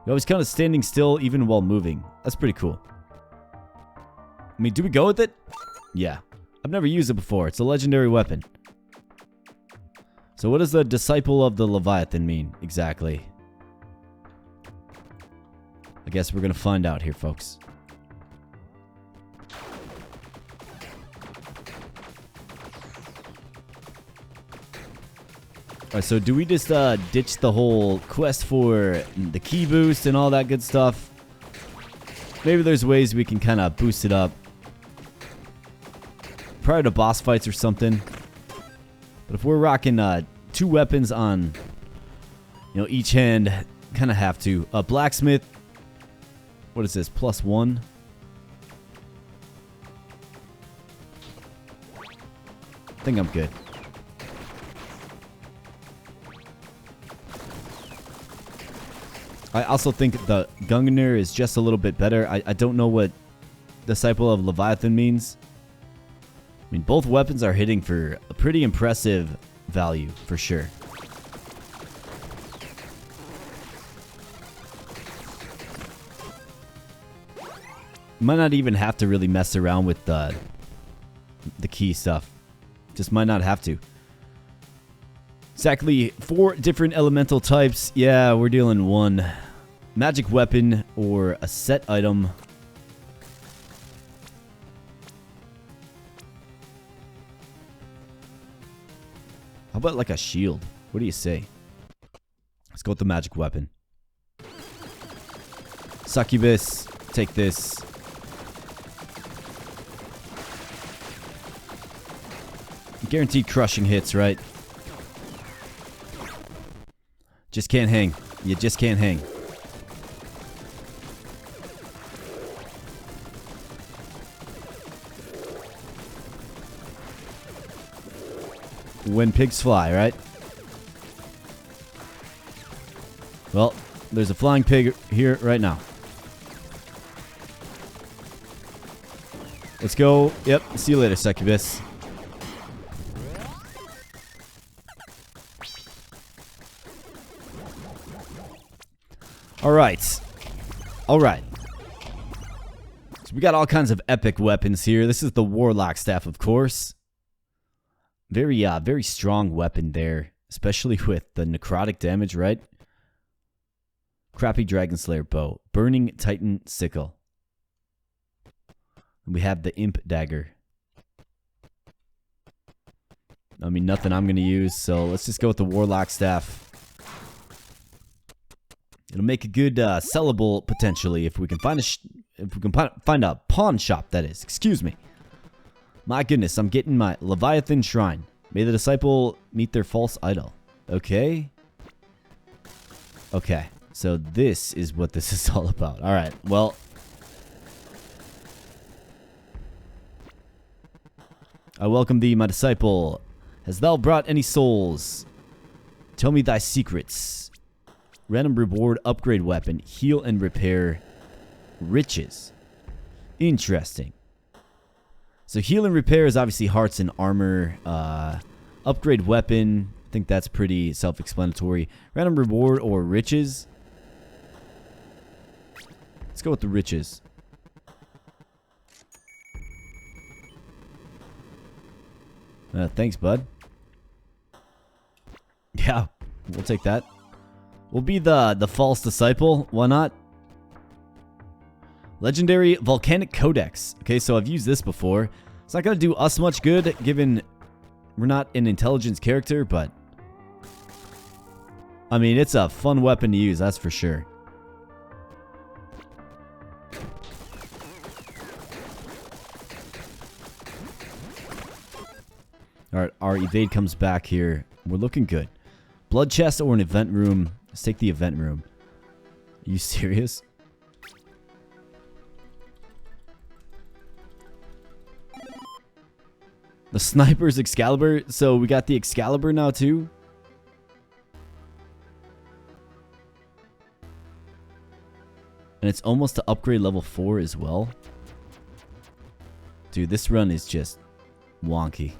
You always count as standing still even while moving. That's pretty cool. I mean, do we go with it? Yeah. I've never used it before. It's a legendary weapon. So what does the disciple of the Leviathan mean exactly? I guess we're going to find out here, folks. Alright, so do we just ditch the whole quest for the key boost and all that good stuff? Maybe there's ways we can kind of boost it up prior to boss fights or something. But if we're rocking 2 weapons on, each hand, kind of have to. Blacksmith. What is this? +1. I think I'm good. I also think the Gungnir is just a little bit better. I don't know what Disciple of Leviathan means. I mean, both weapons are hitting for a pretty impressive value, for sure. Might not even have to really mess around with the key stuff. Just might not have to. Exactly 4 different elemental types. Yeah, we're dealing 1 magic weapon or a set item. How about like a shield? What do you say? Let's go with the magic weapon. Succubus, take this. Guaranteed crushing hits, right? Just can't hang. You just can't hang. When pigs fly, right? Well, there's a flying pig here right now. Let's go. Yep, see you later, Succubus. Alright. Alright. So we got all kinds of epic weapons here. This is the Warlock Staff, of course. Very strong weapon there. Especially with the necrotic damage, right? Crappy Dragon Slayer Bow. Burning Titan Sickle. And we have the Imp Dagger. I mean, nothing I'm going to use, so let's just go with the Warlock Staff. It'll make a good sellable potentially if we can find find a pawn shop. That is, excuse me. My goodness, I'm getting my Leviathan Shrine. May the disciple meet their false idol. Okay. Okay. So this is what this is all about. All right. Well, I welcome thee, my disciple. Hast thou brought any souls? Tell me thy secrets. Random reward, upgrade weapon, heal and repair, riches. Interesting. So heal and repair is obviously hearts and armor. Upgrade weapon, I think that's pretty self-explanatory. Random reward or riches. Let's go with the riches. Thanks, bud. Yeah, we'll take that. We'll be the false disciple. Why not? Legendary Volcanic Codex. Okay, so I've used this before. It's not going to do us much good, given we're not an intelligence character, but I mean, it's a fun weapon to use, that's for sure. Alright, our evade comes back here. We're looking good. Blood chest or an event room. Let's take the event room. Are you serious? The sniper's Excalibur. So we got the Excalibur now too. And it's almost to upgrade level 4 as well. Dude, this run is just wonky.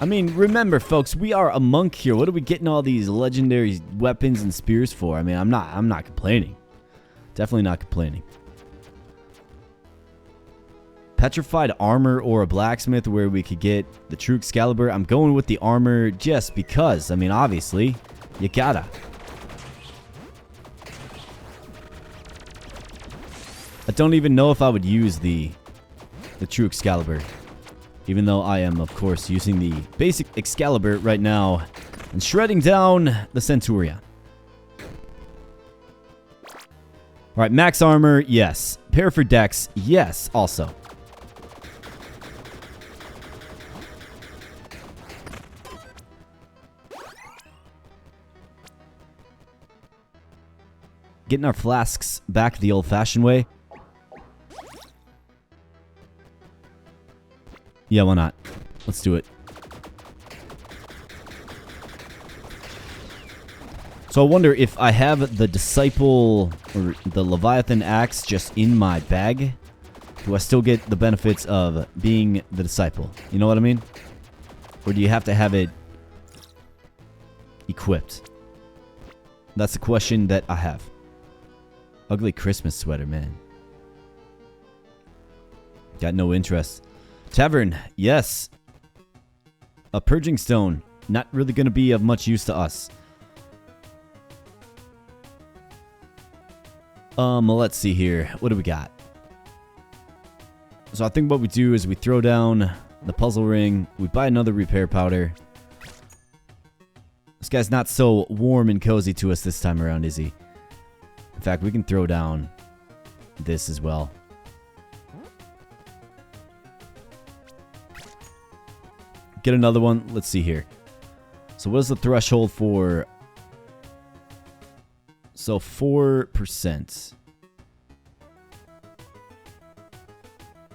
I mean, remember, folks, we are a monk here. What are we getting all these legendary weapons and spears for? I mean, I'm not complaining. Definitely not complaining. Petrified armor or a blacksmith where we could get the true Excalibur. I'm going with the armor just because. I mean, obviously, you gotta. I don't even know if I would use the true Excalibur. Even though I am, of course, using the basic Excalibur right now and shredding down the Centurion. Alright, max armor, yes. Pair for dex, yes, also. Getting our flasks back the old-fashioned way. Yeah, why not? Let's do it. So I wonder if I have the Disciple or the Leviathan Axe just in my bag, do I still get the benefits of being the Disciple? You know what I mean? Or do you have to have it equipped? That's the question that I have. Ugly Christmas sweater, man. Got no interest. Tavern, yes. A purging stone. Not really going to be of much use to us. Let's see here. What do we got? So I think what we do is we throw down the puzzle ring. We buy another repair powder. This guy's not so warm and cozy to us this time around, is he? In fact, we can throw down this as well. Get another one. Let's see here. So what is the threshold for... So 4%.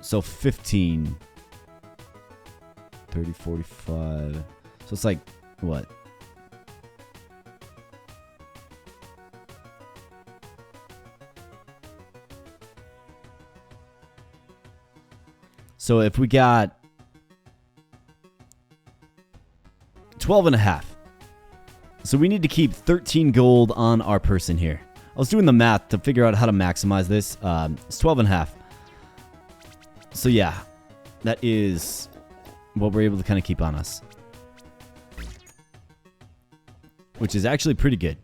So 15. 30, 45. So it's like, what? So if we got 12 and a half. So we need to keep 13 gold on our person here. I was doing the math to figure out how to maximize this. It's 12 and a half. So yeah, that is what we're able to kind of keep on us. Which is actually pretty good.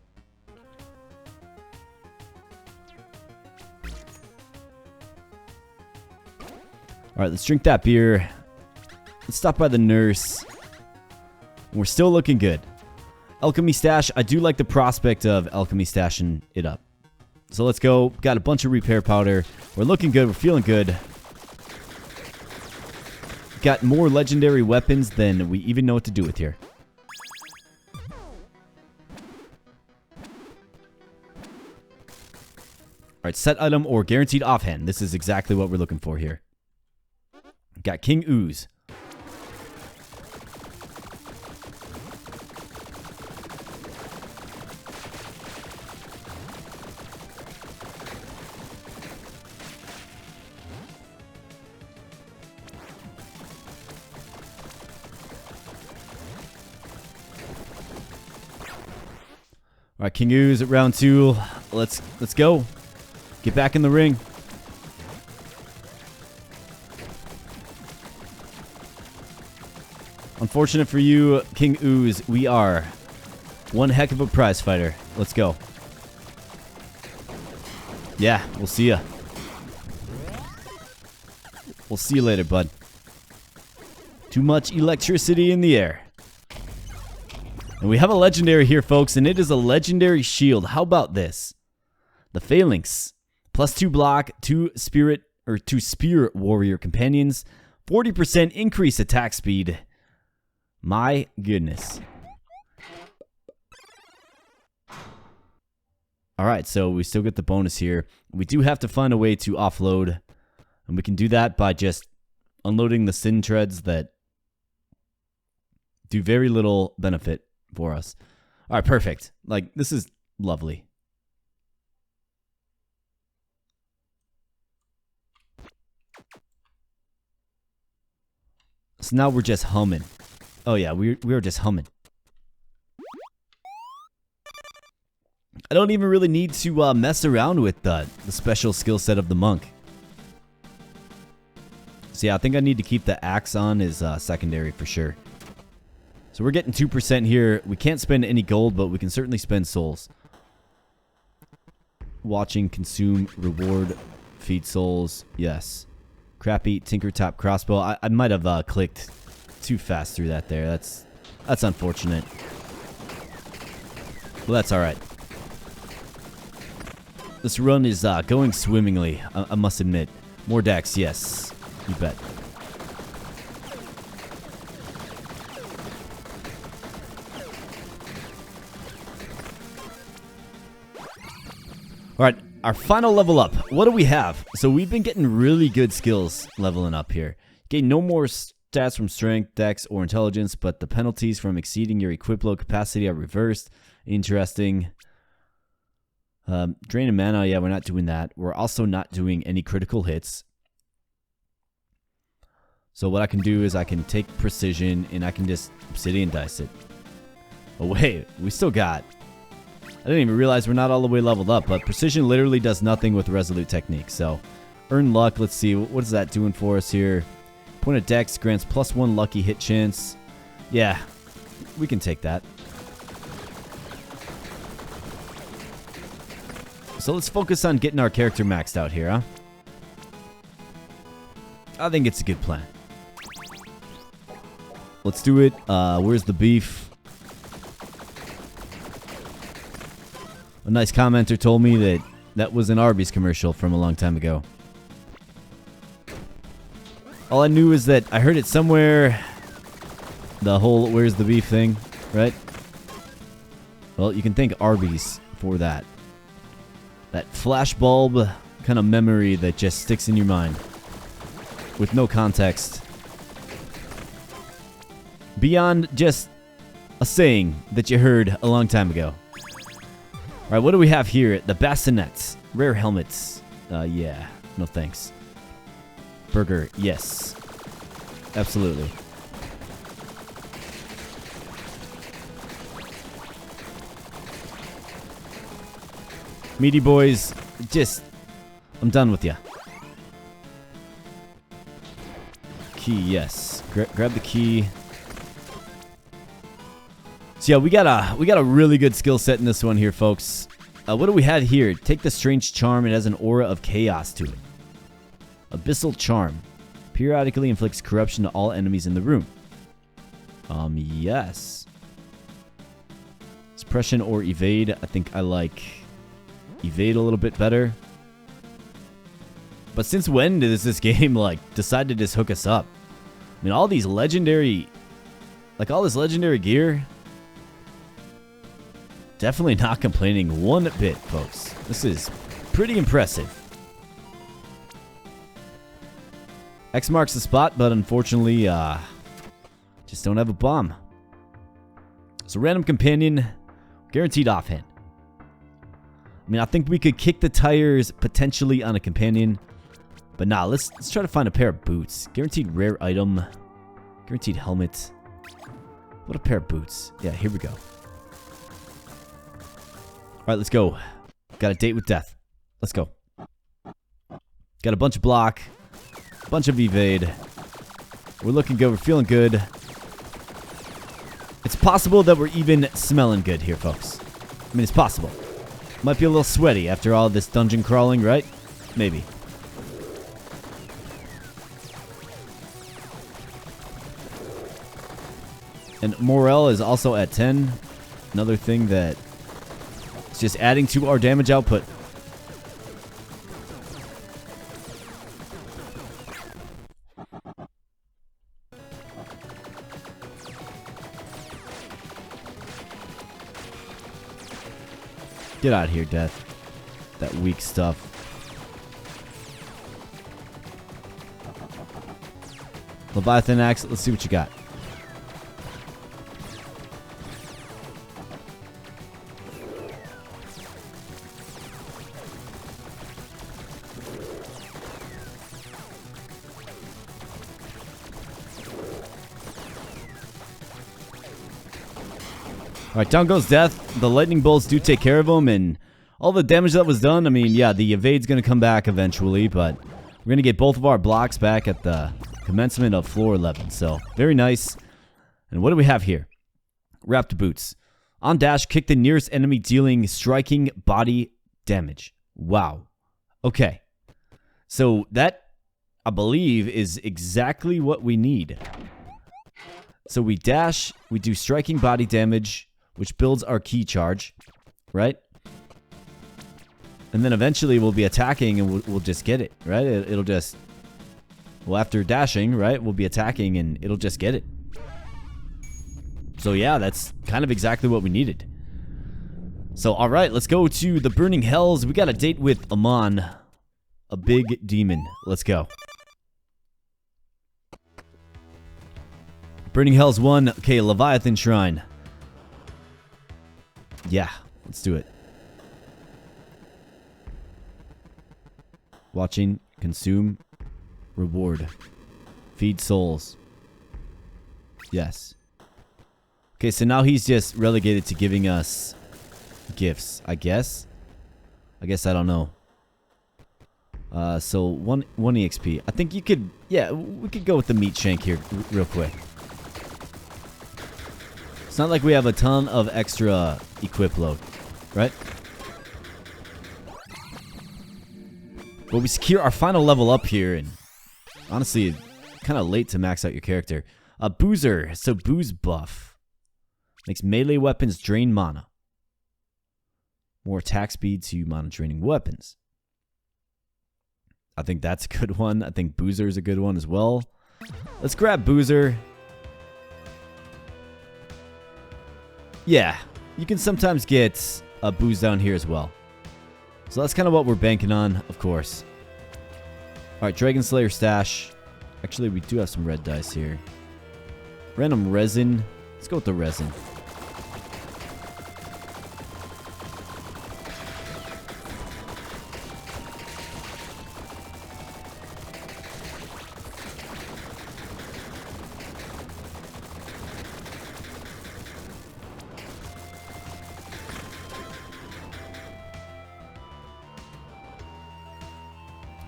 Alright, let's drink that beer. Let's stop by the nurse. We're still looking good. Alchemy stash. I do like the prospect of alchemy stashing it up. So let's go. Got a bunch of repair powder. We're looking good. We're feeling good. Got more legendary weapons than we even know what to do with here. Alright, set item or guaranteed offhand. This is exactly what we're looking for here. Got King Ooze. All right, King Ooze at round 2. Let's go. Get back in the ring. Unfortunate for you, King Ooze, we are one heck of a prize fighter. Let's go. Yeah, we'll see ya. We'll see you later, bud. Too much electricity in the air. And we have a legendary here, folks, and it is a legendary shield. How about this? The Phalanx. +2 block, 2 spirit warrior companions, 40% increase attack speed. My goodness. Alright, so we still get the bonus here. We do have to find a way to offload. And we can do that by just unloading the sin treads that do very little benefit for us. Alright, perfect. Like, this is lovely. So now we're just humming. Oh yeah, we were just humming. I don't even really need to mess around with the special skill set of the monk. So yeah, I think I need to keep the axe on as secondary for sure. So we're getting 2% here. We can't spend any gold, but we can certainly spend souls. Watching, consume, reward, feed souls. Yes. Crappy tinker top crossbow. I might have clicked too fast through that there. That's unfortunate. Well, that's alright. This run is going swimmingly, I must admit. More decks, yes. You bet. Alright, our final level up. What do we have? So we've been getting really good skills leveling up here. Gain no more stats from strength, dex, or intelligence, but the penalties from exceeding your equip load capacity are reversed. Interesting. Drain of mana, yeah, we're not doing that. We're also not doing any critical hits. So what I can do is I can take precision and I can just obsidian dice it. Oh wait, we still got I didn't even realize we're not all the way leveled up, but precision literally does nothing with resolute technique. So, earn luck. Let's see. What is that doing for us here? Point of dex grants +1 lucky hit chance. Yeah, we can take that. So let's focus on getting our character maxed out here, huh? I think it's a good plan. Let's do it. Where's the beef? A nice commenter told me that that was an Arby's commercial from a long time ago. All I knew is that I heard it somewhere. The whole where's the beef thing, right? Well, you can thank Arby's for that. That flashbulb kind of memory that just sticks in your mind. With no context. Beyond just a saying that you heard a long time ago. Alright, what do we have here? The bassinets. Rare helmets. Yeah. No thanks. Burger. Yes. Absolutely. Meaty boys. Just... I'm done with ya. Key, yes. Grab the key. So yeah, we got a really good skill set in this one here, folks. What do we have here? Take the strange charm. It has an aura of chaos to it. Abyssal charm. Periodically inflicts corruption to all enemies in the room. Yes. Suppression or evade. I think I like evade a little bit better. But since when does this game like decide to just hook us up? I mean, all these legendary, like all this legendary gear. Definitely not complaining one bit, folks. This is pretty impressive. X marks the spot, but unfortunately, just don't have a bomb. So random companion, guaranteed offhand. I mean, I think we could kick the tires potentially on a companion. But nah, let's try to find a pair of boots. Guaranteed rare item. Guaranteed helmet. What a pair of boots. Yeah, here we go. Alright, let's go. Got a date with death. Let's go. Got a bunch of block. Bunch of evade. We're looking good. We're feeling good. It's possible that we're even smelling good here, folks. I mean, it's possible. Might be a little sweaty after all this dungeon crawling, right? Maybe. And morale is also at 10. Another thing that is just adding to our damage output. Get out of here, Death. That weak stuff. Leviathan axe. Let's see what you got. Alright, down goes Death. The lightning bolts do take care of him, and all the damage that was done, I mean, yeah, the evade's going to come back eventually, but we're going to get both of our blocks back at the commencement of floor 11, so very nice. And what do we have here? Wrapped boots. On dash, kick the nearest enemy dealing striking body damage. Wow. Okay. So that, I believe, is exactly what we need. So we dash, we do striking body damage, which builds our key charge, right? And then eventually we'll be attacking and we'll just get it, right? It'll just... Well, after dashing, right, we'll be attacking and it'll just get it. So yeah, that's kind of exactly what we needed. So, alright, let's go to the Burning Hells. We got a date with Amon, a big demon. Let's go. Burning Hells 1. Okay, Leviathan Shrine. Yeah, let's do it. Watching, consume, reward, feed souls. Yes. Okay, so now he's just relegated to giving us gifts, I guess. I don't know. So one EXP. I think you could, yeah, we could go with the meat shank here real quick. It's not like we have a ton of extra equip load, right? But we secure our final level up here, and honestly, kind of late to max out your character. A boozer, so booze buff. Makes melee weapons drain mana. More attack speed to mana draining weapons. I think that's a good one. I think boozer is a good one as well. Let's grab boozer. Yeah, you can sometimes get a booze down here as well. So that's kind of what we're banking on, of course. Alright, Dragon Slayer stash. Actually, we do have some red dice here. Random resin. Let's go with the resin.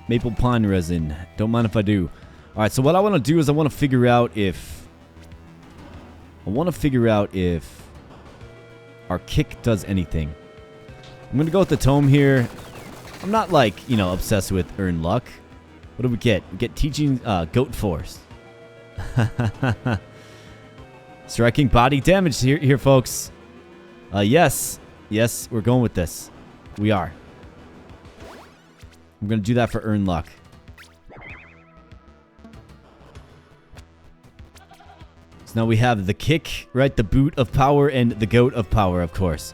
Maple pine resin. Don't mind if I do. Alright, so what I want to do is I want to figure out if our kick does anything. I'm going to go with the tome here. I'm not like, you know, obsessed with earn luck. What do we get? We get teaching goat force. Striking body damage here folks. Yes, we're going with this. We are. I'm going to do that for earn luck. So now we have the kick, right? The boot of power and the goat of power, of course.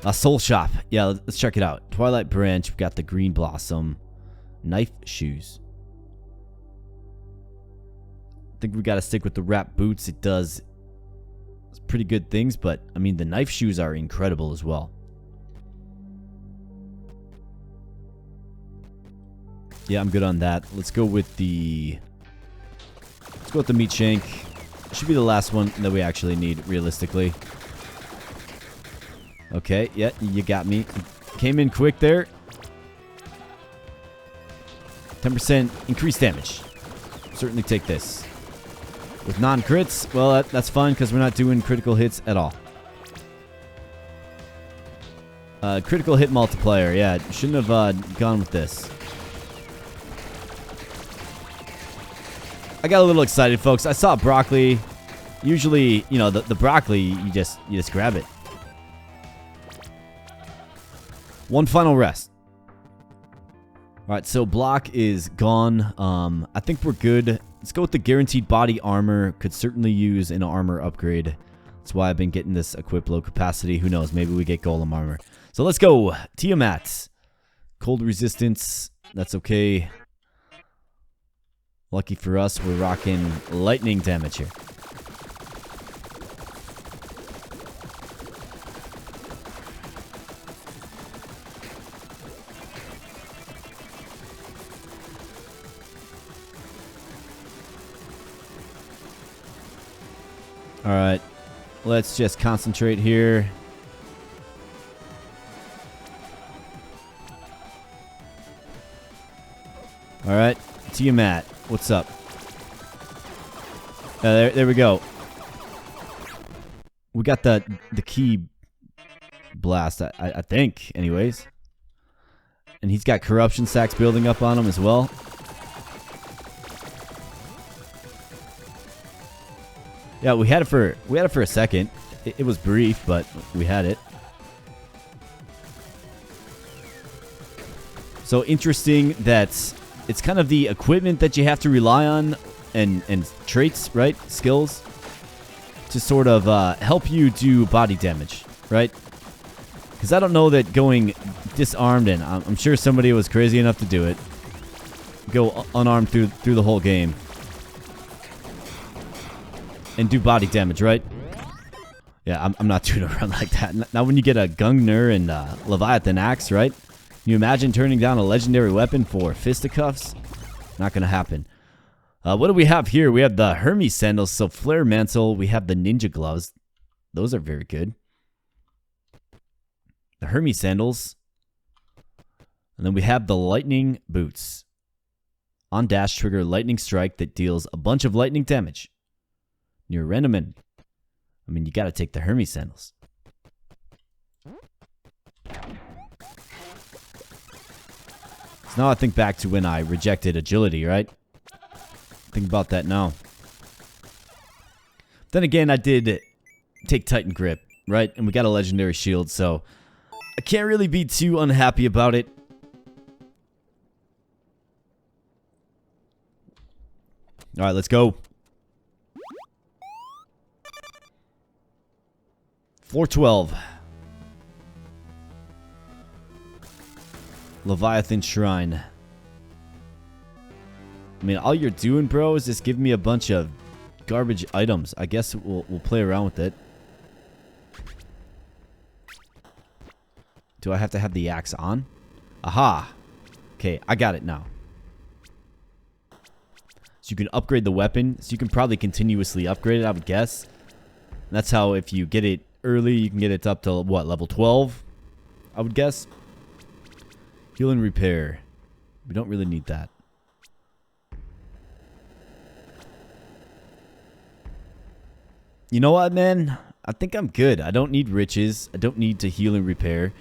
A soul shop. Yeah, let's check it out. Twilight branch. We've got the green blossom. Knife shoes. I think we got to stick with the wrap boots. It does pretty good things, but I mean, the knife shoes are incredible as well. Yeah, I'm good on that. Let's go with the meat shank. It should be the last one that we actually need, realistically. Okay, yeah, you got me. Came in quick there. 10% increased damage. Certainly take this. With non-crits, well, that's fine because we're not doing critical hits at all. Critical hit multiplier. Yeah, shouldn't have gone with this. I got a little excited, folks. I saw broccoli. Usually, you know, the broccoli, you just grab it. One final rest. All right, so block is gone. I think we're good. Let's go with the guaranteed body armor. Could certainly use an armor upgrade. That's why I've been getting this equip low capacity. Who knows? Maybe we get golem armor. So let's go. Tiamat. Cold resistance. That's okay. Lucky for us, we're rocking lightning damage here. Alright, let's just concentrate here. Alright, Tiamat. What's up? There we go. We got the key blast, I think, anyways. And he's got corruption stacks building up on him as well. Yeah, we had it for a second. It was brief, but we had it. So interesting that it's kind of the equipment that you have to rely on and traits, right? Skills to sort of help you do body damage, right? Because I don't know that going disarmed, and I'm sure somebody was crazy enough to do it, go unarmed through the whole game and do body damage, right? Yeah, I'm not doing a run like that. Now when you get a Gungnir and Leviathan Axe, right? Can you imagine turning down a legendary weapon for fisticuffs? Not going to happen. What do we have here? We have the Hermes sandals, so flare mantle. We have the ninja gloves. Those are very good. the Hermes sandals. And then we have the lightning boots. On dash, trigger lightning strike that deals a bunch of lightning damage near a random enemy. I mean, you gotta take the Hermes sandals. So now I think back to when I rejected agility, right? Think about that now. Then again, I did take Titan Grip, right? And we got a legendary shield, so I can't really be too unhappy about it. Alright, let's go. Floor 12. Leviathan Shrine. I mean, all you're doing, bro, is just give me a bunch of garbage items. I guess we'll play around with it. Do I have to have the axe on? Aha! Okay, I got it now. So you can upgrade the weapon. So you can probably continuously upgrade it, I would guess. And that's how, if you get it early, you can get it up to, what, level 12? I would guess. Heal and repair. We don't really need that. You know what, man? I think I'm good. I don't need riches. I don't need to heal and repair.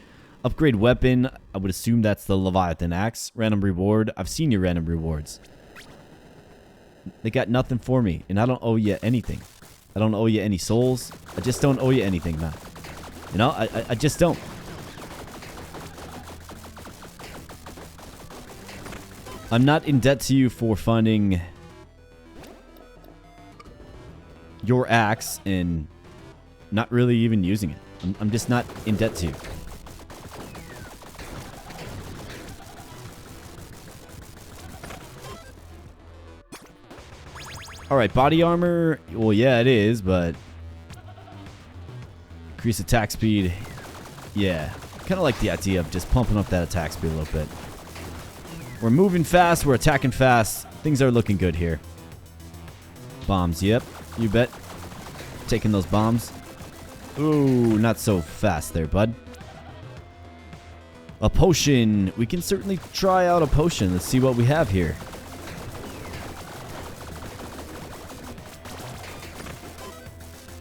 Upgrade weapon. I would assume that's the Leviathan axe. Random reward. I've seen your random rewards. They got nothing for me, and I don't owe you anything. I don't owe you any souls. I just don't owe you anything, man. You know, I just don't. I'm not in debt to you for finding your axe and not really even using it. I'm just not in debt to you. Alright, body armor. Well, yeah, it is, but increase attack speed. Yeah, kind of like the idea of just pumping up that attack speed a little bit. We're moving fast. We're attacking fast. Things are looking good here. Bombs. Yep, you bet. Taking those bombs. Ooh, not so fast there, bud. A potion. We can certainly try out a potion. Let's see what we have here.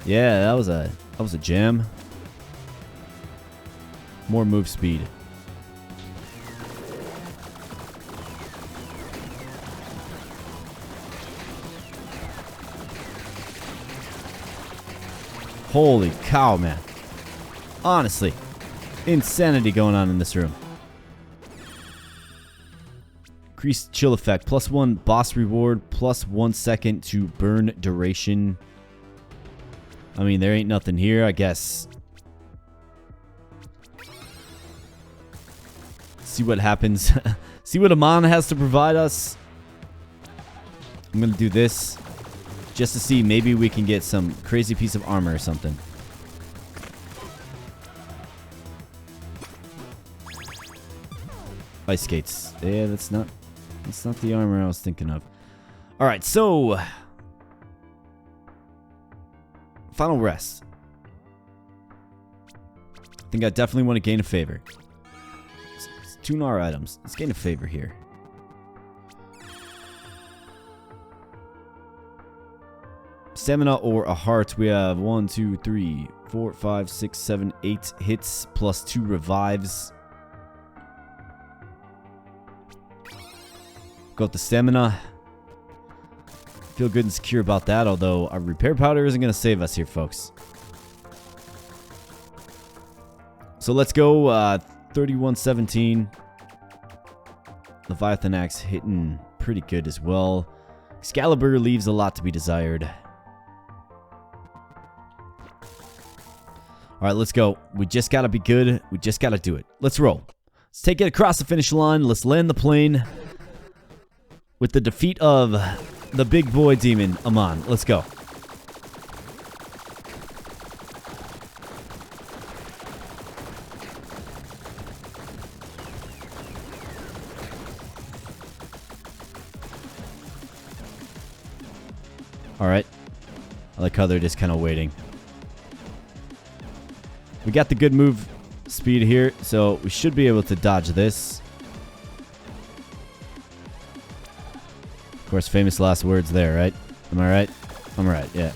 Yeah, that was a gem. More move speed. Holy cow, man. Honestly, insanity going on in this room. Increased chill effect. +1 boss reward. +1 second to burn duration. I mean, there ain't nothing here, I guess. See what happens. See what Amon has to provide us. I'm going to do this just to see maybe we can get some crazy piece of armor or something. Ice skates. Yeah, that's not the armor I was thinking of. All right, so final rest. I think I definitely want to gain a favor. Let's tune our items. Let's gain a favor here. Stamina or a heart. We have 1, 2, 3, 4, 5, 6, 7, 8 hits +2 revives. Got the stamina. Feel good and secure about that, although our repair powder isn't going to save us here, folks. So let's go 3117. Leviathan axe hitting pretty good as well. Excalibur leaves a lot to be desired. All right, let's go. We just got to be good. We just got to do it. Let's roll. Let's take it across the finish line. Let's land the plane with the defeat of the big boy demon, Amon. Let's go. All right. I like how they're just kind of waiting. We got the good move speed here, so we should be able to dodge this. Of course, famous last words there, right? Am I right? I'm right, yeah.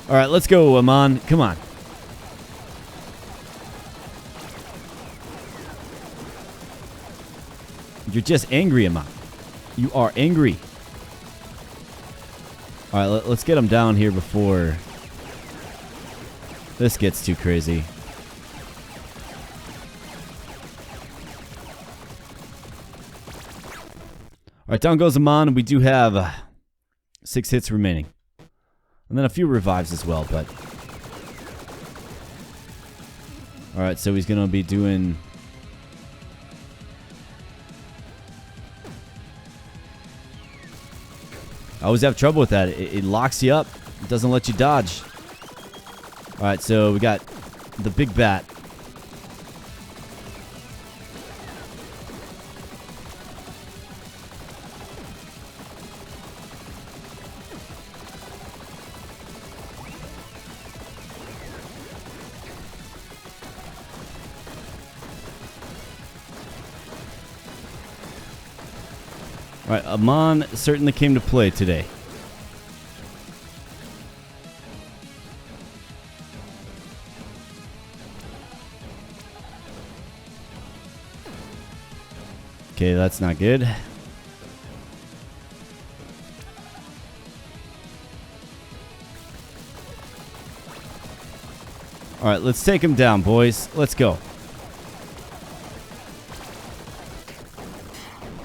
Alright, let's go, Amon. Come on. You're just angry, Amon. You are angry. Alright, let's get him down here before this gets too crazy. Alright, down goes Amon, and we do have 6 hits remaining. And then a few revives as well, but... Alright, so he's going to be doing... I always have trouble with that. It locks you up. It doesn't let you dodge. Alright, so we got the big bat. Alright, Amon certainly came to play today. Okay, that's not good. Alright, let's take him down, boys. Let's go.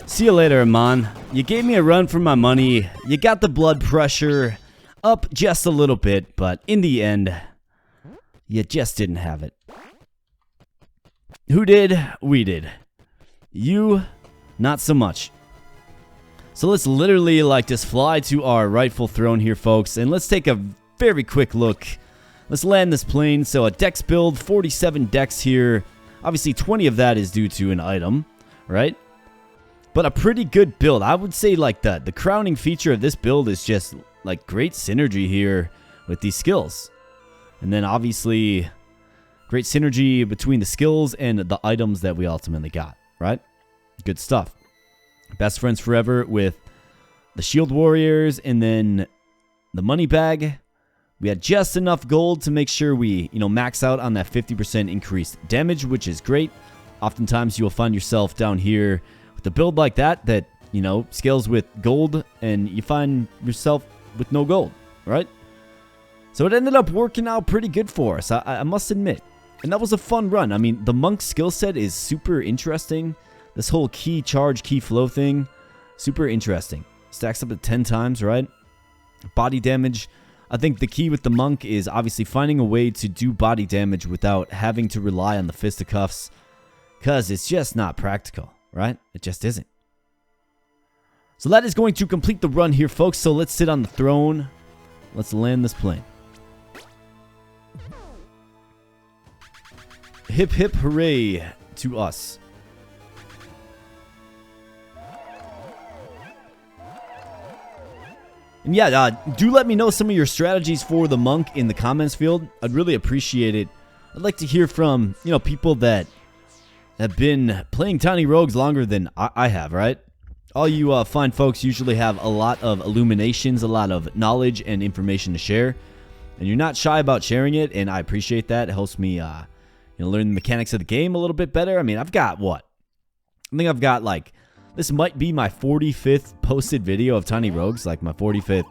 See you later, Amon. You gave me a run for my money. You got the blood pressure up just a little bit, but in the end, you just didn't have it. Who did? We did. You, not so much. So let's literally just fly to our rightful throne here, folks, and let's take a very quick look. Let's land this plane. So a dex build, 47 dex here. Obviously, 20 of that is due to an item, right? But a pretty good build. I would say the crowning feature of this build is just great synergy here with these skills. And then obviously great synergy between the skills and the items that we ultimately got, right? Good stuff. Best friends forever with the shield warriors and then the money bag. We had just enough gold to make sure we, max out on that 50% increased damage, which is great. Oftentimes you'll find yourself down here the build like that, scales with gold, and you find yourself with no gold, right? So it ended up working out pretty good for us, I must admit. And that was a fun run. I mean, the monk skill set is super interesting. This whole key charge, key flow thing, super interesting. Stacks up to 10 times, right? Body damage. I think the key with the monk is obviously finding a way to do body damage without having to rely on the fisticuffs, because it's just not practical. Right? It just isn't. So that is going to complete the run here, folks. So let's sit on the throne. Let's land this plane. Hip hip hooray to us. And yeah, do let me know some of your strategies for the monk in the comments field. I'd really appreciate it. I'd like to hear from, people that have been playing TinyRogues longer than I have, right? All you fine folks usually have a lot of illuminations, a lot of knowledge and information to share. And you're not shy about sharing it, and I appreciate that. It helps me, learn the mechanics of the game a little bit better. I mean, I've got what? I think I've got this might be my 45th posted video of TinyRogues, my 45th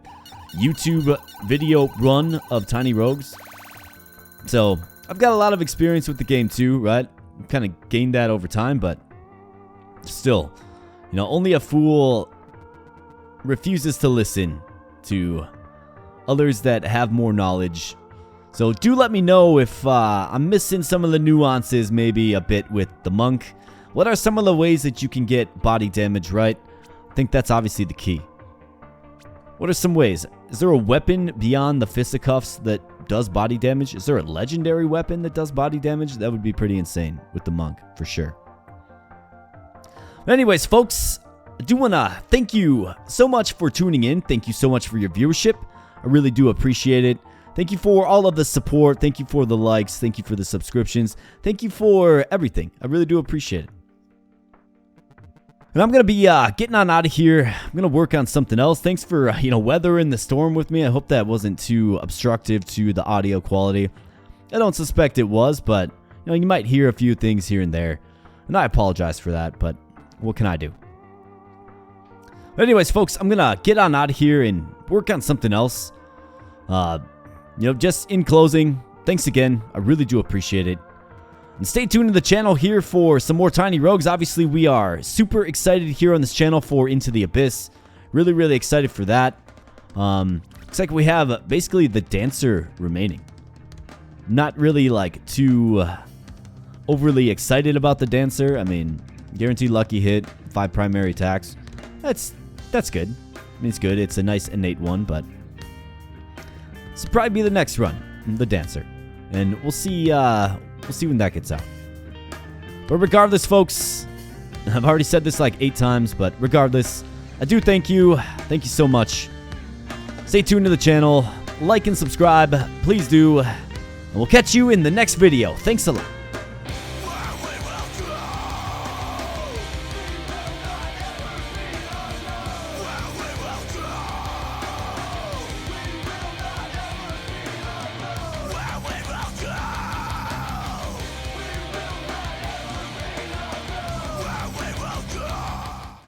YouTube video run of TinyRogues. So, I've got a lot of experience with the game too, right? Kind of gained that over time, but still, only a fool refuses to listen to others that have more knowledge. So do let me know if I'm missing some of the nuances maybe a bit with the monk. What are some of the ways that you can get body damage right? I think that's obviously the key. What are some ways? Is there a weapon beyond the fisticuffs that does body damage? Is there a legendary weapon that does body damage? That would be pretty insane with the monk, for sure. But anyways, folks, I do want to thank you so much for tuning in. Thank you so much for your viewership. I really do appreciate it. Thank you for all of the support. Thank you for the likes. Thank you for the subscriptions. Thank you for everything. I really do appreciate it. And I'm going to be getting on out of here. I'm going to work on something else. Thanks for, weathering the storm with me. I hope that wasn't too obstructive to the audio quality. I don't suspect it was, but, you might hear a few things here and there. And I apologize for that, but what can I do? But anyways, folks, I'm going to get on out of here and work on something else. Just in closing, thanks again. I really do appreciate it. And stay tuned to the channel here for some more Tiny Rogues. Obviously, we are super excited here on this channel for Into the Abyss. Really, really excited for that. Looks like we have basically the Dancer remaining. Not really too overly excited about the Dancer. I mean, guaranteed lucky hit, 5 primary attacks. That's good. I mean, it's good. It's a nice innate one, but this will probably be the next run, the Dancer, and we'll see. We'll see when that gets out. But regardless, folks, I've already said this 8 times, but regardless, I do thank you. Thank you so much. Stay tuned to the channel. Like and subscribe. Please do. And we'll catch you in the next video. Thanks a lot.